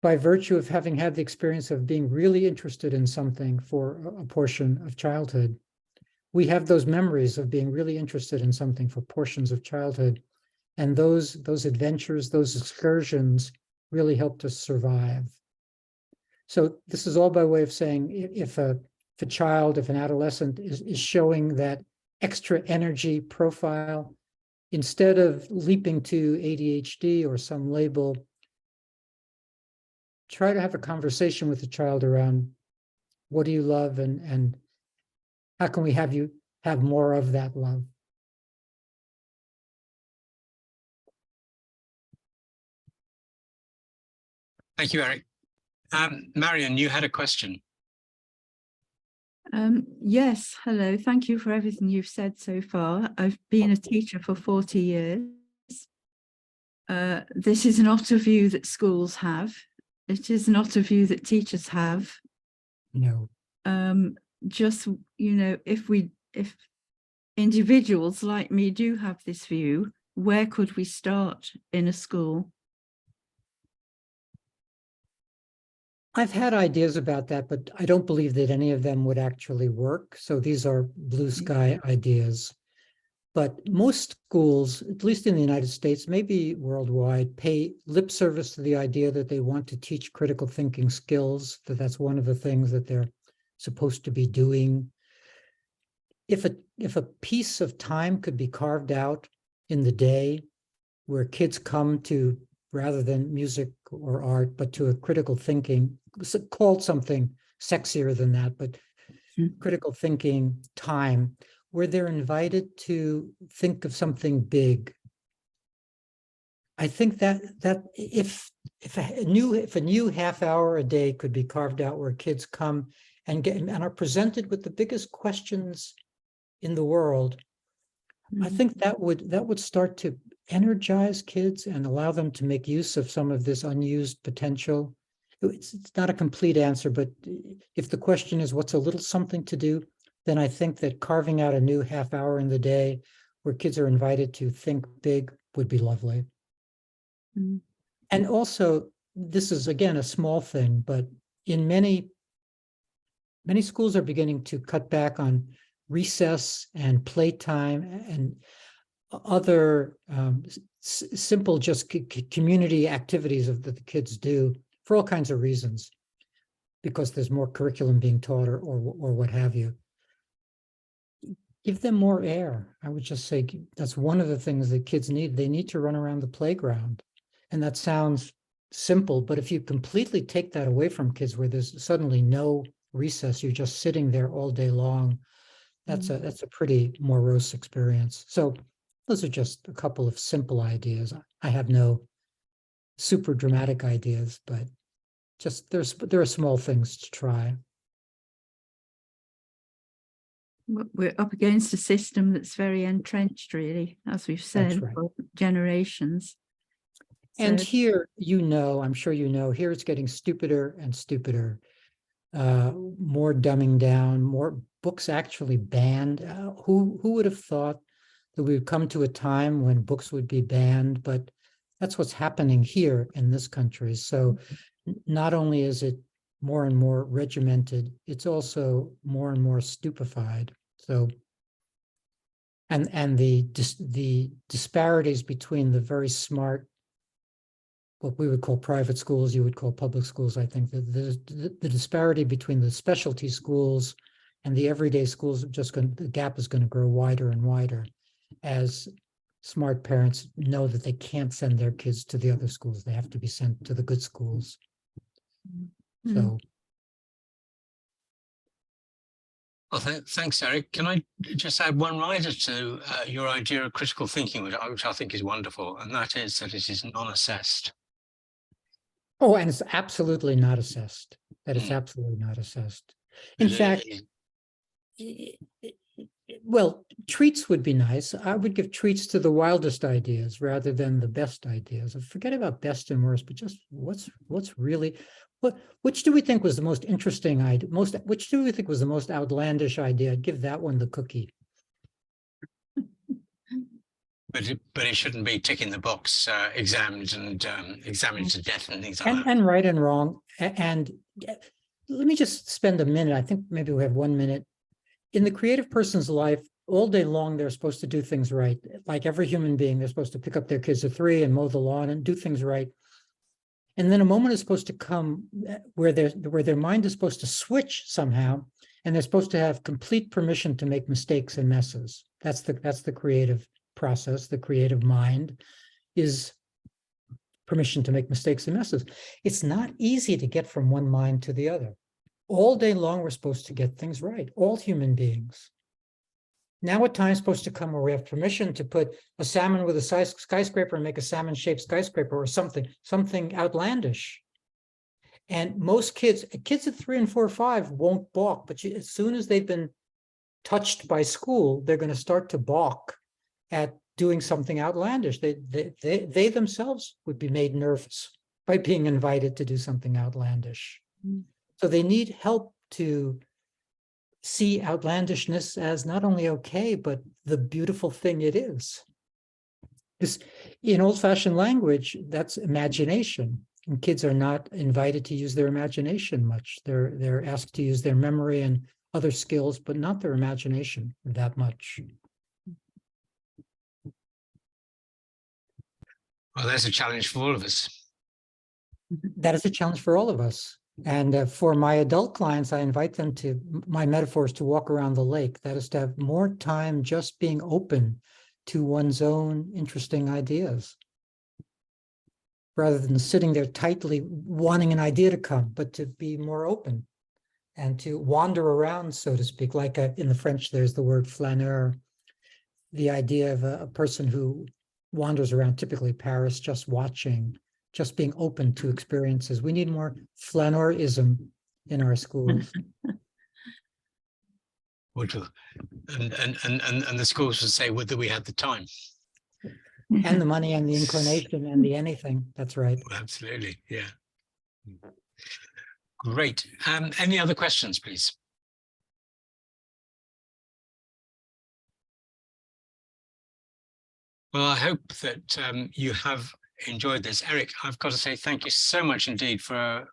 by virtue of having had the experience of being really interested in something for a portion of childhood. We have those memories of being really interested in something for portions of childhood. And those adventures, those excursions really helped us survive. So this is all by way of saying, if an adolescent is showing that extra energy profile, instead of leaping to ADHD or some label, try to have a conversation with the child around, what do you love, and how can we have you have more of that love? Thank you, Eric. Marion, you had a question. Yes, hello. Thank you for everything you've said so far. I've been a teacher for 40 years. This is not a view that schools have. It is not a view that teachers have. No. Just, if individuals like me do have this view, where could we start in a school? I've had ideas about that, but I don't believe that any of them would actually work. So these are blue sky ideas. But most schools, at least in the United States, maybe worldwide, pay lip service to the idea that they want to teach critical thinking skills, that's one of the things that they're supposed to be doing. If a piece of time could be carved out in the day where kids come to, rather than music or art, but to a critical thinking, called something sexier than that, but critical thinking time, where they're invited to think of something big. I think that if a new half hour a day could be carved out where kids come and are presented with the biggest questions in the world, I think that would start to energize kids and allow them to make use of some of this unused potential. It's not a complete answer, but if the question is what's a little something to do, then I think that carving out a new half hour in the day where kids are invited to think big would be lovely. Mm. And also, this is again a small thing, but in many schools are beginning to cut back on recess and playtime and other simple just community activities that the kids do for all kinds of reasons, because there's more curriculum being taught or what have you. Give them more air. I would just say that's one of the things that kids need. They need to run around the playground. And that sounds simple, but if you completely take that away from kids where there's suddenly no recess, you're just sitting there all day long. That's a pretty morose experience. So those are just a couple of simple ideas. I have no super dramatic ideas, but just there are small things to try. We're up against a system that's very entrenched, really, as we've said, right. for generations. And So- here, I'm sure you know, here it's getting stupider and stupider, more dumbing down, more books actually banned. Who would have thought that we would come to a time when books would be banned? But that's what's happening here in this country. So not only is it more and more regimented, it's also more and more stupefied. So, and the disparities between the very smart, what we would call private schools, you would call public schools, I think that the disparity between the specialty schools and the everyday schools, the gap is going to grow wider and wider as smart parents know that they can't send their kids to the other schools. They have to be sent to the good schools. So. Well, thanks, Eric. Can I just add one rider to your idea of critical thinking, which I think is wonderful, and that is that it is non-assessed. Oh, and it's absolutely not assessed. That it's absolutely not assessed. In fact, well, treats would be nice. I would give treats to the wildest ideas rather than the best ideas. Forget about best and worst, but just what's really, which do we think was the most interesting idea? Which do we think was the most outlandish idea? I'd give that one the cookie. But it shouldn't be ticking the box, examined and examined to death and things like that. And right and wrong. And let me just spend a minute. I think maybe we have 1 minute. In the creative person's life, all day long, they're supposed to do things right. Like every human being, they're supposed to pick up their kids at 3 and mow the lawn and do things right. And then a moment is supposed to come where their mind is supposed to switch somehow, and they're supposed to have complete permission to make mistakes and messes. That's the creative process. The creative mind is permission to make mistakes and messes. It's not easy to get from one mind to the other. All day long, we're supposed to get things right, all human beings. Now a time is supposed to come where we have permission to put a salmon with a skyscraper and make a salmon-shaped skyscraper or something outlandish. And most kids at 3 and 4 or 5 won't balk, but as soon as they've been touched by school, they're going to start to balk at doing something outlandish. They themselves would be made nervous by being invited to do something outlandish. So they need help to see outlandishness as not only okay, but the beautiful thing it is. In old-fashioned language, that's imagination. And kids are not invited to use their imagination much. They're asked to use their memory and other skills, but not their imagination that much. Well, there's a challenge for all of us. That is a challenge for all of us. And for my adult clients, I invite them to, my metaphor is to walk around the lake. That is to have more time just being open to one's own interesting ideas, rather than sitting there tightly wanting an idea to come, but to be more open and to wander around, so to speak. Like in the French, there's the word flâneur, the idea of a person who wanders around, typically Paris, just watching, just being open to experiences. We need more flaneurism in our schools. And the schools would say whether we had the time. And the money and the inclination and the anything. That's right. Absolutely, yeah. Great. Any other questions, please? Well, I hope that you have enjoyed this. Eric, I've got to say thank you so much indeed for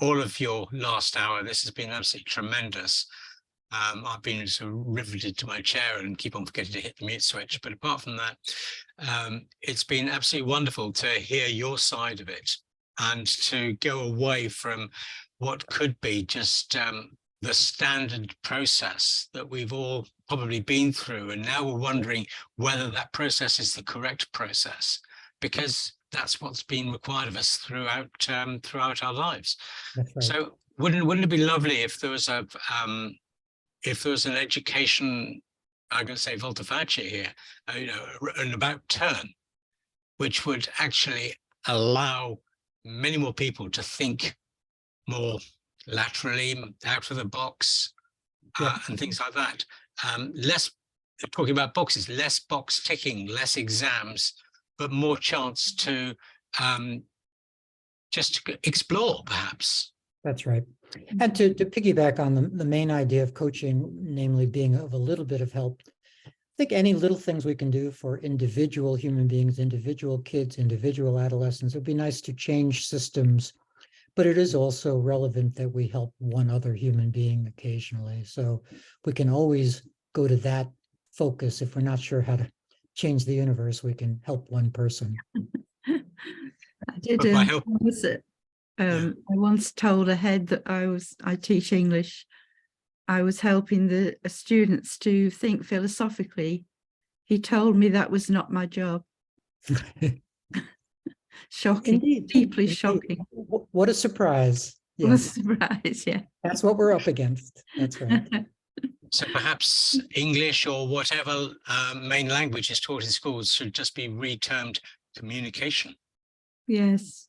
all of your last hour. This has been absolutely tremendous. I've been sort of riveted to my chair and keep on forgetting to hit the mute switch. But apart from that, it's been absolutely wonderful to hear your side of it and to go away from what could be just the standard process that we've all probably been through. And now we're wondering whether that process is the correct process, because that's what's been required of us throughout our lives. That's right. So wouldn't it be lovely if there was an education, I'm going to say volte-face here, an about turn, which would actually allow many more people to think more laterally, out of the box, and things like that. Less talking about boxes, less box ticking, less exams, but more chance to just explore, perhaps. That's right. And to piggyback on the main idea of coaching, namely being of a little bit of help, I think any little things we can do for individual human beings, individual kids, individual adolescents, it'd be nice to change systems, but it is also relevant that we help one other human being occasionally. So we can always go to that focus. If we're not sure how to change the universe, we can help one person. I did. But by help- what was it? I once told a head that I teach English. I was helping the students to think philosophically. He told me that was not my job. Shocking, Indeed, deeply indeed. shocking. What a surprise. What a Yes, surprise, yeah. that's what we're up against. That's right. So perhaps English or whatever main language is taught in schools should just be retermed communication. Yes.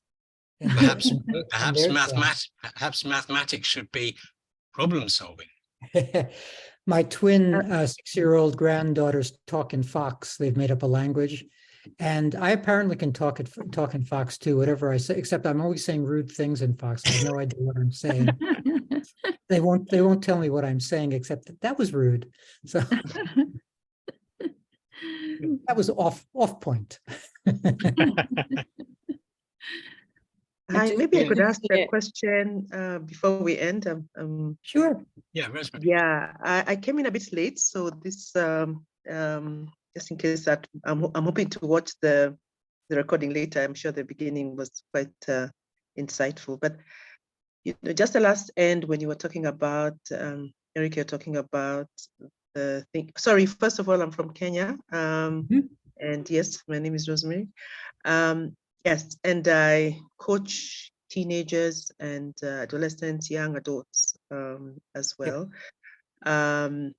And Perhaps there- perhaps and there's mathematics should be problem solving. my twin 6-year-old granddaughter's talking Fox. They've made up a language, and I apparently can talk in Fox too, whatever I say, except I'm always saying rude things in Fox. I have no idea what I'm saying. They won't tell me what I'm saying, except that was rude. So that was off point. Hi, maybe I could ask Yeah. a question before we end. Sure. Yeah, Rosemary. Yeah, I came in a bit late, so this just in case that I'm hoping to watch the recording later. I'm sure the beginning was quite insightful, but just the last end when you were talking about Eric, you're talking about the thing. Sorry, first of all, I'm from Kenya, and yes, my name is Rosemary. Yes, and I coach teenagers and adolescents, young adults as well. So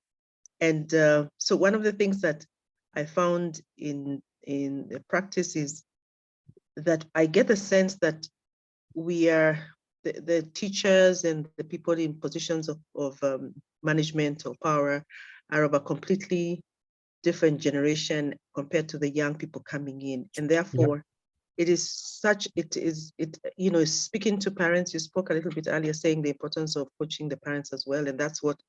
one of the things that I found in the practice is that I get the sense that we are the teachers and the people in positions of management or power are of a completely different generation compared to the young people coming in, and therefore it is speaking to parents. You spoke a little bit earlier saying the importance of coaching the parents as well, and that's what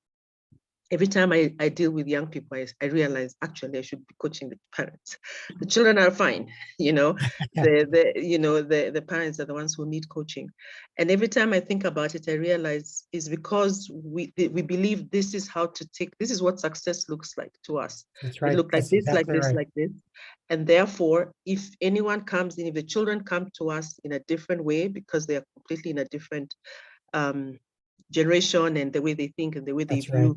every time I deal with young people, I realize actually I should be coaching the parents. The children are fine, the parents are the ones who need coaching. And every time I think about it, I realize is because we believe this is what success looks like to us. That's right. It looks like That's this, exactly like this, right. like this. And therefore, if anyone comes in, if the children come to us in a different way, because they are completely in a different generation and the way they think and the way they That's view, right.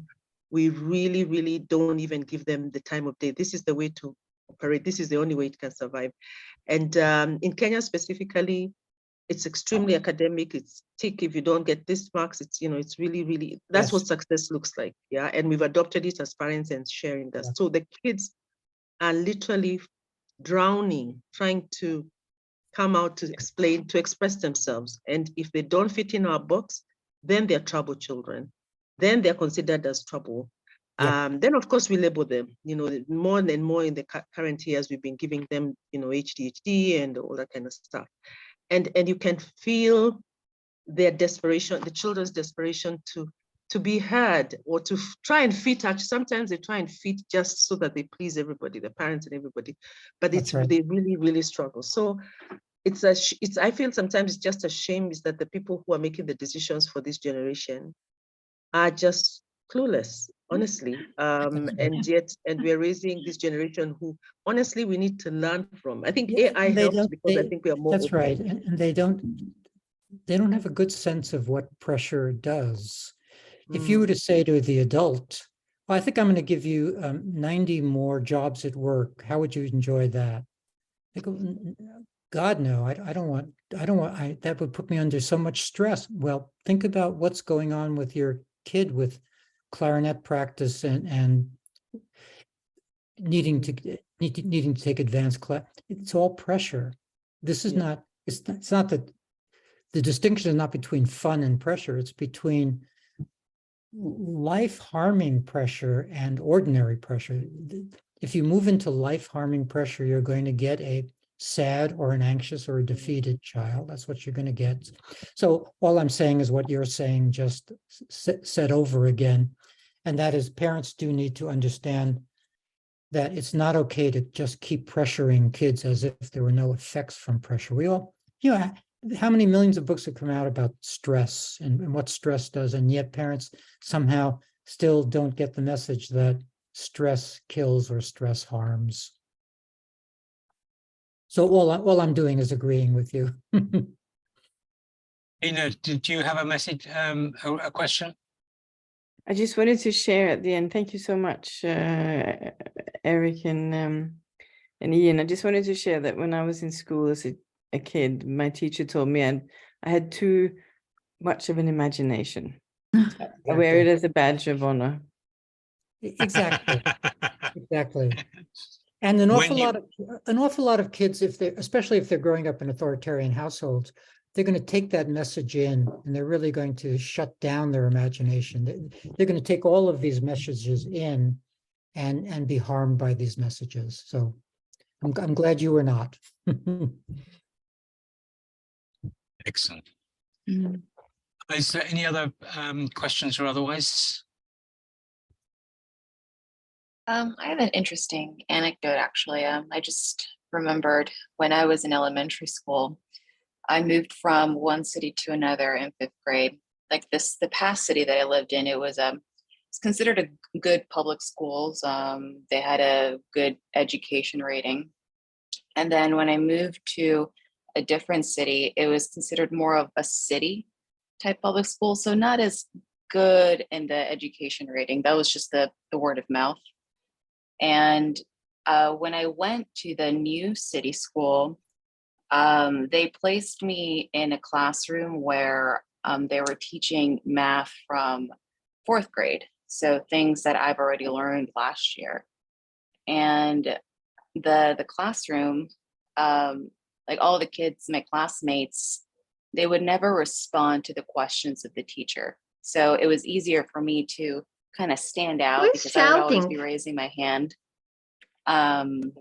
we really, really don't even give them the time of day. This is the way to operate. This is the only way it can survive. And in Kenya specifically, it's extremely academic. It's tick. If you don't get this marks, it's really, really, that's what success looks like. Yeah. And we've adopted it as parents and sharing that. So the kids are literally drowning, trying to come out to express themselves. And if they don't fit in our box, then they're trouble children. Then they're considered as trouble. Then of course we label them, more and more in the current years, we've been giving them, ADHD and all that kind of stuff. And you can feel their desperation, the children's desperation to be heard or to try and fit. Sometimes they try and fit just so that they please everybody, the parents and everybody, but they really, really struggle. So I feel sometimes it's just a shame is that the people who are making the decisions for this generation are just clueless, honestly. And we're raising this generation who honestly we need to learn from. I think AI helps because I think we are more That's open. right. And they don't have a good sense of what pressure does. If you were to say to the adult, well, I think I'm going to give you 90 more jobs at work, how would you enjoy that? They go, God, no, I don't want, that would put me under so much stress. Well, think about what's going on with your kid with clarinet practice and needing to take advanced class. It's all pressure. This is not, it's not that the distinction is not between fun and pressure. It's between life-harming pressure and ordinary pressure. If you move into life-harming pressure, you're going to get a sad or an anxious or a defeated child. That's what you're going to get. So all I'm saying is what you're saying, just said over again. And that is, parents do need to understand that it's not okay to just keep pressuring kids as if there were no effects from pressure. We all, how many millions of books have come out about stress and what stress does, and yet parents somehow still don't get the message that stress kills or stress harms. So all I'm doing is agreeing with you. Ina, did you have a message, a question? I just wanted to share at the end. Thank you so much, Eric and Ian. I just wanted to share that when I was in school as a kid, my teacher told me I had too much of an imagination. I wear it as a badge of honor. Exactly. Exactly. And an awful lot of kids, especially if they're growing up in authoritarian households, they're going to take that message in and they're really going to shut down their imagination. They're going to take all of these messages in and be harmed by these messages. So I'm glad you were not. Excellent. Mm. Is there any other questions or otherwise? I have an interesting anecdote, actually. I just remembered when I was in elementary school, I moved from one city to another in 5th grade. Like the past city that I lived in, it was it's considered a good public schools. They had a good education rating. And then when I moved to a different city, it was considered more of a city type public school. So not as good in the education rating. That was just the word of mouth. And when I went to the new city school, they placed me in a classroom where they were teaching math from 4th grade. So things that I've already learned last year. And the classroom, like all the kids, my classmates, they would never respond to the questions of the teacher. So it was easier for me to kind of stand out because I would always be raising my hand. And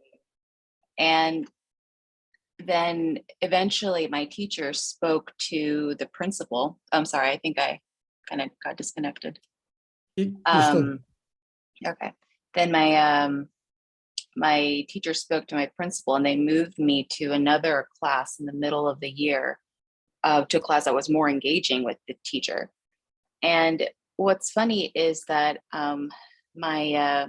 then eventually my teacher spoke to the principal. I'm sorry, I think I kind of got disconnected. Okay. Then my teacher spoke to my principal and they moved me to another class in the middle of the year, to a class that was more engaging with the teacher. And what's funny is that my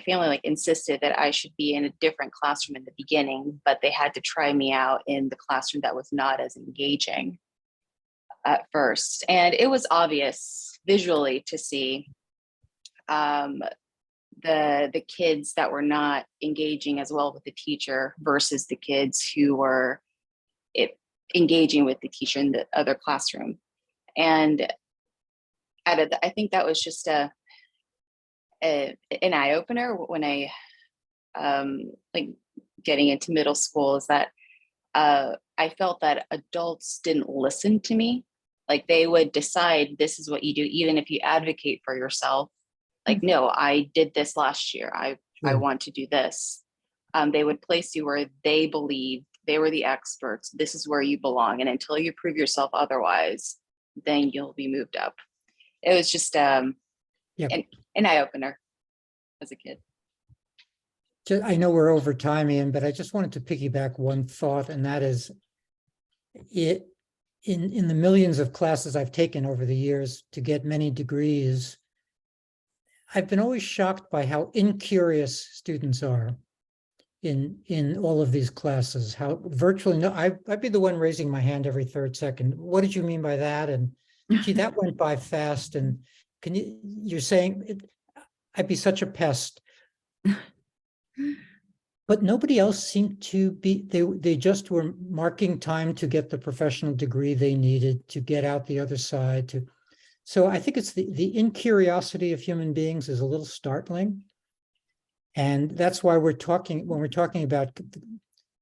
family like insisted that I should be in a different classroom in the beginning, but they had to try me out in the classroom that was not as engaging at first. And it was obvious visually to see the kids that were not engaging as well with the teacher versus the kids who were engaging with the teacher in the other classroom. And I think that was just an eye opener when I like getting into middle school, is that I felt that adults didn't listen to me. Like they would decide this is what you do, even if you advocate for yourself. Like, no, I did this last year. I want to do this. They would place you where they believed they were the experts. This is where you belong. And until you prove yourself otherwise, then you'll be moved up. It was just an eye opener as a kid. I know we're over time, Ian, but I just wanted to piggyback one thought, and that is in the millions of classes I've taken over the years to get many degrees, I've been always shocked by how incurious students are in all of these classes, how virtually no, I'd be the one raising my hand every 3rd second. What did you mean by that? And gee, that went by fast. And you're saying I'd be such a pest. But nobody else seemed to be, they just were marking time to get the professional degree they needed to get out the other side to. So I think it's the incuriosity of human beings is a little startling. And that's why when we're talking about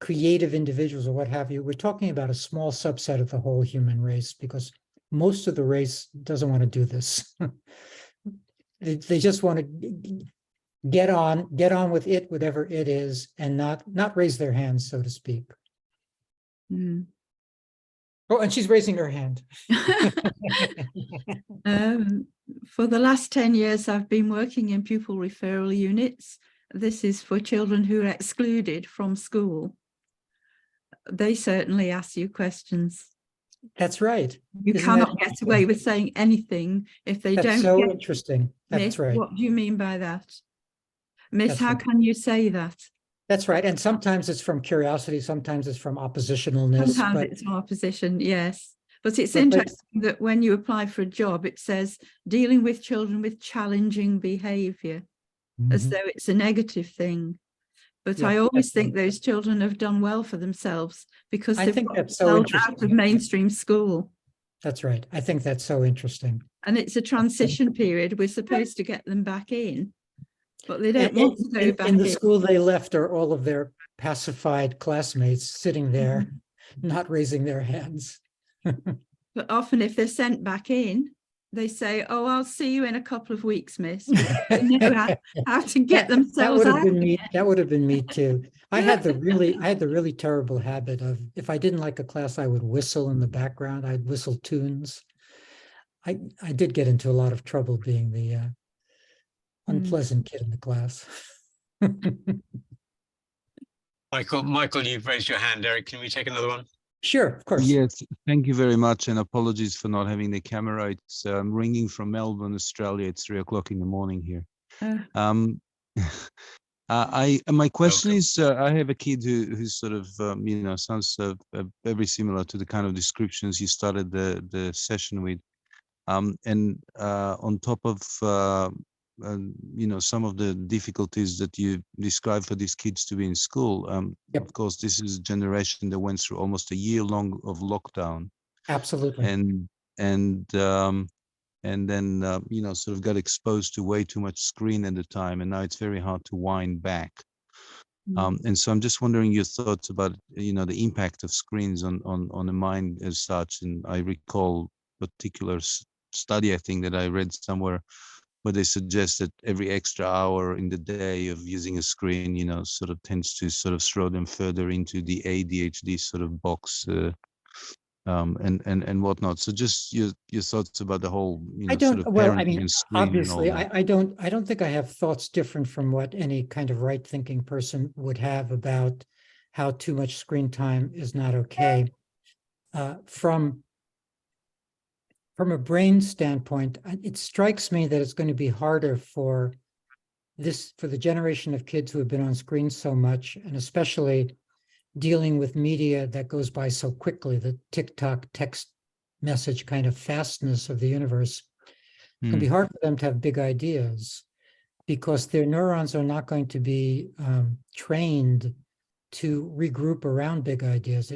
creative individuals or what have you, we're talking about a small subset of the whole human race, because most of the race doesn't want to do this. They just want to get on with it, whatever it is, and not raise their hands, so to speak. Mm. Oh, and she's raising her hand. For the last 10 years, I've been working in pupil referral units. This is for children who are excluded from school. They certainly ask you questions. That's right. You Isn't cannot that get away with saying anything if they That's don't so get interesting. Miss, That's right. what do you mean by that? Miss, That's how right. can you say that? That's right. And sometimes it's from curiosity, sometimes it's from oppositionalness. Sometimes But it's an opposition, yes. But it's But- interesting that when you apply for a job, it says dealing with children with challenging behaviour, as Mhm. though it's a negative thing. But Yeah, I always that's think right. those children have done well for themselves because I they've think got that's so themselves out of interesting. mainstream school. That's right. I think that's so interesting. And it's a transition period. We're supposed to get them back in, but they don't And want to go back in the in. school they left are all of their pacified classmates sitting there, Mm-hmm. not raising their hands. But often if they're sent back in, they say, oh, I'll see you in a couple of weeks, miss. They know how to get That themselves would have out. been me. That would have been me too. I had the really terrible habit of, if I didn't like a class, I would whistle in the background. I'd whistle tunes. I did get into a lot of trouble being the unpleasant kid in the class. Michael, you've raised your hand. Eric, can we take another one? Sure, of course. Yes, thank you very much, and apologies for not having the camera. It's ringing from Melbourne, Australia. It's 3 o'clock in the morning here. Oh. My question Welcome. is, I have a kid who's sort of sounds very similar to the kind of descriptions you started the session with, and on top of some of the difficulties that you describe for these kids to be in school. Yep. Of course, this is a generation that went through almost a year long of lockdown, Absolutely. and then sort of got exposed to way too much screen at the time, and now it's very hard to wind back. And so I'm just wondering your thoughts about the impact of screens on the mind as such. And I recall a particular study, I think, that I read somewhere, where they suggest that every extra hour in the day of using a screen, sort of tends to sort of throw them further into the ADHD sort of box, and whatnot. So just your thoughts about the whole, I sort don't, of well, I parenting mean, and screen and all obviously, that. I don't think I have thoughts different from what any kind of right-thinking person would have about how too much screen time is not okay. From a brain standpoint, it strikes me that it's going to be harder for the generation of kids who have been on screens so much, and especially dealing with media that goes by so quickly, the TikTok text message kind of fastness of the universe. It's going to be hard for them to have big ideas because their neurons are not going to be trained to regroup around big ideas.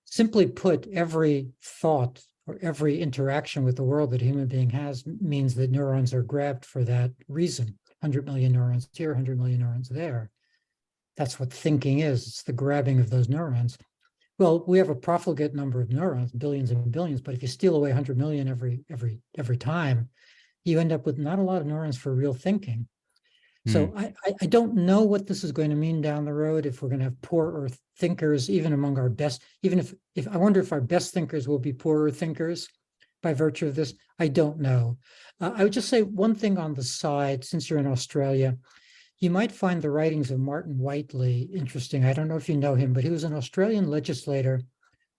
Simply put, every thought or every interaction with the world that a human being has means that neurons are grabbed for that reason. 100 million neurons here, 100 million neurons there. That's what thinking is. It's the grabbing of those neurons. Well, we have a profligate number of neurons, billions and billions, but if you steal away 100 million every time, you end up with not a lot of neurons for real thinking. So I don't know what this is going to mean down the road, if we're going to have poorer thinkers, even among our best, even if I wonder if our best thinkers will be poorer thinkers by virtue of this. I don't know. I would just say one thing on the side, since you're in Australia, you might find the writings of Martin Whiteley interesting. I don't know if you know him, but he was an Australian legislator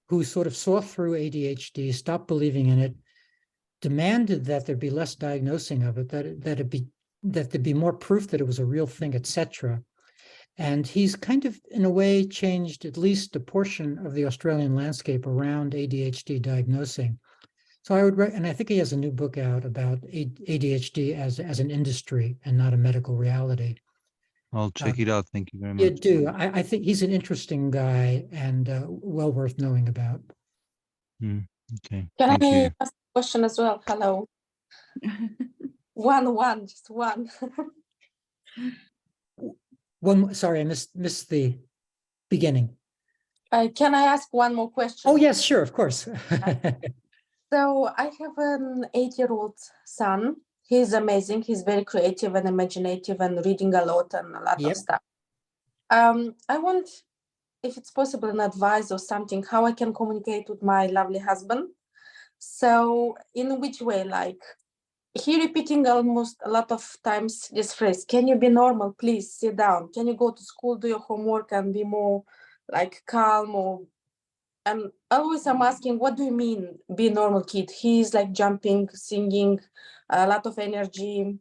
who sort of saw through ADHD, stopped believing in it, demanded that there be less diagnosing of it, that there'd be more proof that it was a real thing, etc. And he's kind of, in a way, changed at least a portion of the Australian landscape around ADHD diagnosing. So and I think he has a new book out about ADHD as an industry and not a medical reality. I'll check it out. Thank you very You much. do. I think he's an interesting guy and well worth knowing about. Okay. Can Thank I you. ask a question as well? Hello. Just one. Sorry, I missed the beginning. Can I ask one more question? Oh, yes, sure, of course. So I have an 8-year-old son. He's amazing. He's very creative and imaginative and reading a lot and a lot Yep. of stuff. I want, if it's possible, an advice or something, how I can communicate with my lovely husband. So in which way, like he repeating almost a lot of times this phrase, can you be normal, please sit down, can you go to school, do your homework and be more like calm, or and always I'm asking, what do you mean be a normal kid? He's like jumping, singing, a lot of energy.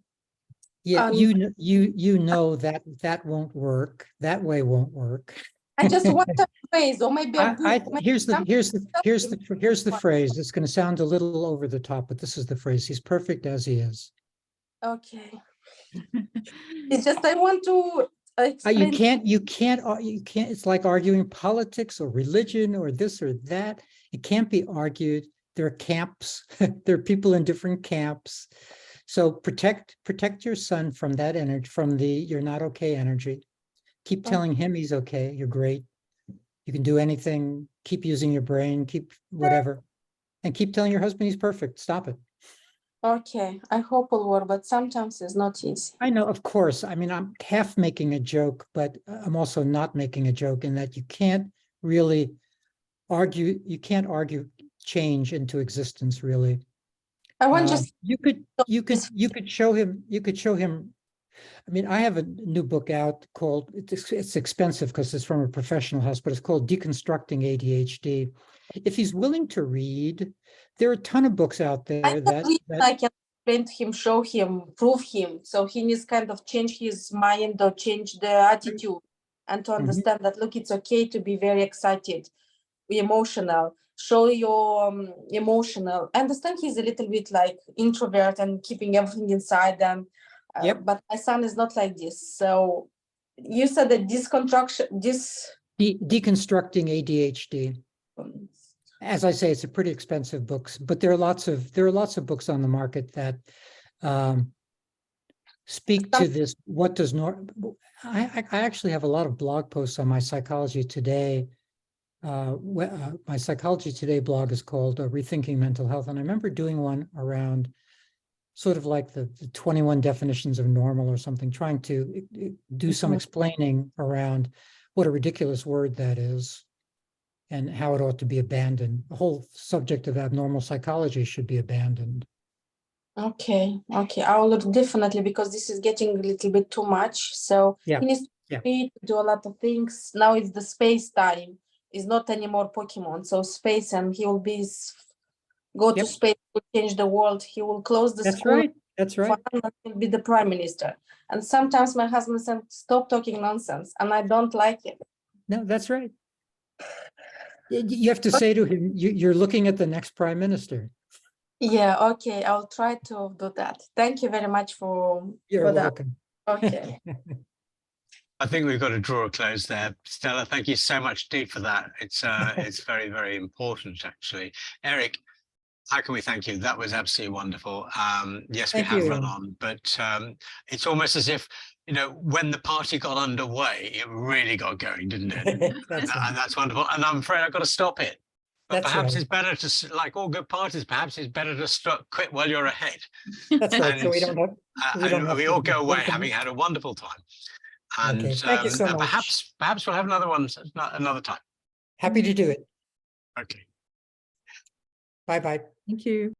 Yeah, you know that won't work. That way won't work. I just want a phrase, or maybe a book. Here's the phrase. It's going to sound a little over the top, but this is the phrase. He's perfect as he is. Okay. It's just I want to explain. You can't. It's like arguing politics or religion or this or that. It can't be argued. There are camps. There are people in different camps. So protect your son from that energy, from the "you're not okay" energy. Keep telling him he's okay. You're great. You can do anything. Keep using your brain. Keep whatever, and keep telling your husband he's perfect. Stop it. Okay, I hope it'll work, but sometimes it's not easy. I know, of course. I mean, I'm half making a joke, but I'm also not making a joke in that you can't really argue. You can't argue change into existence, really. I want just you could show him. I mean, I have a new book out called, it's expensive because it's from a professional house, but it's called Deconstructing ADHD. If he's willing to read, there are a ton of books out there I can explain to him, show him, prove him. So he needs kind of change his mind or change the attitude and to understand that, look, it's okay to be very excited, be emotional, show your emotional. I understand he's a little bit like introvert and keeping everything inside and but my son is not like this. So you said that deconstructing ADHD. As I say, it's a pretty expensive book, but there are lots of books on the market that speak to this. What does I actually have a lot of blog posts on my Psychology Today. My Psychology Today blog is called Rethinking Mental Health, and I remember doing one around sort of like the 21 definitions of normal or something, trying to do some explaining around what a ridiculous word that is and how it ought to be abandoned. The whole subject of abnormal psychology should be abandoned. Okay, I will look definitely, because this is getting a little bit too much. So he needs to read, do a lot of things. Now it's the space time. It's not anymore Pokemon. So space, and he will be go to space, will change the world. He will close the school. That's right. He'll be the prime minister. And sometimes my husband said, stop talking nonsense, and I don't like it. No, that's right. You have to say to him, you're looking at the next prime minister. Yeah, okay, I'll try to do that. Thank you very much for welcome. That. Okay. I think we've got to draw a close there. Stella, thank you so much indeed for that. It's very, very important, actually. Eric, how can we thank you? That was absolutely wonderful. Yes, we have run on, but it's almost as if, when the party got underway, it really got going, didn't it? That's wonderful. And I'm afraid I've got to stop it. But perhaps it's better to, like all good parties, perhaps it's better to quit while you're ahead. That's right. So we all go away having had a wonderful time. And thank you so much. Perhaps we'll have another one another time. Happy to do it. Okay. Bye-bye. Thank you.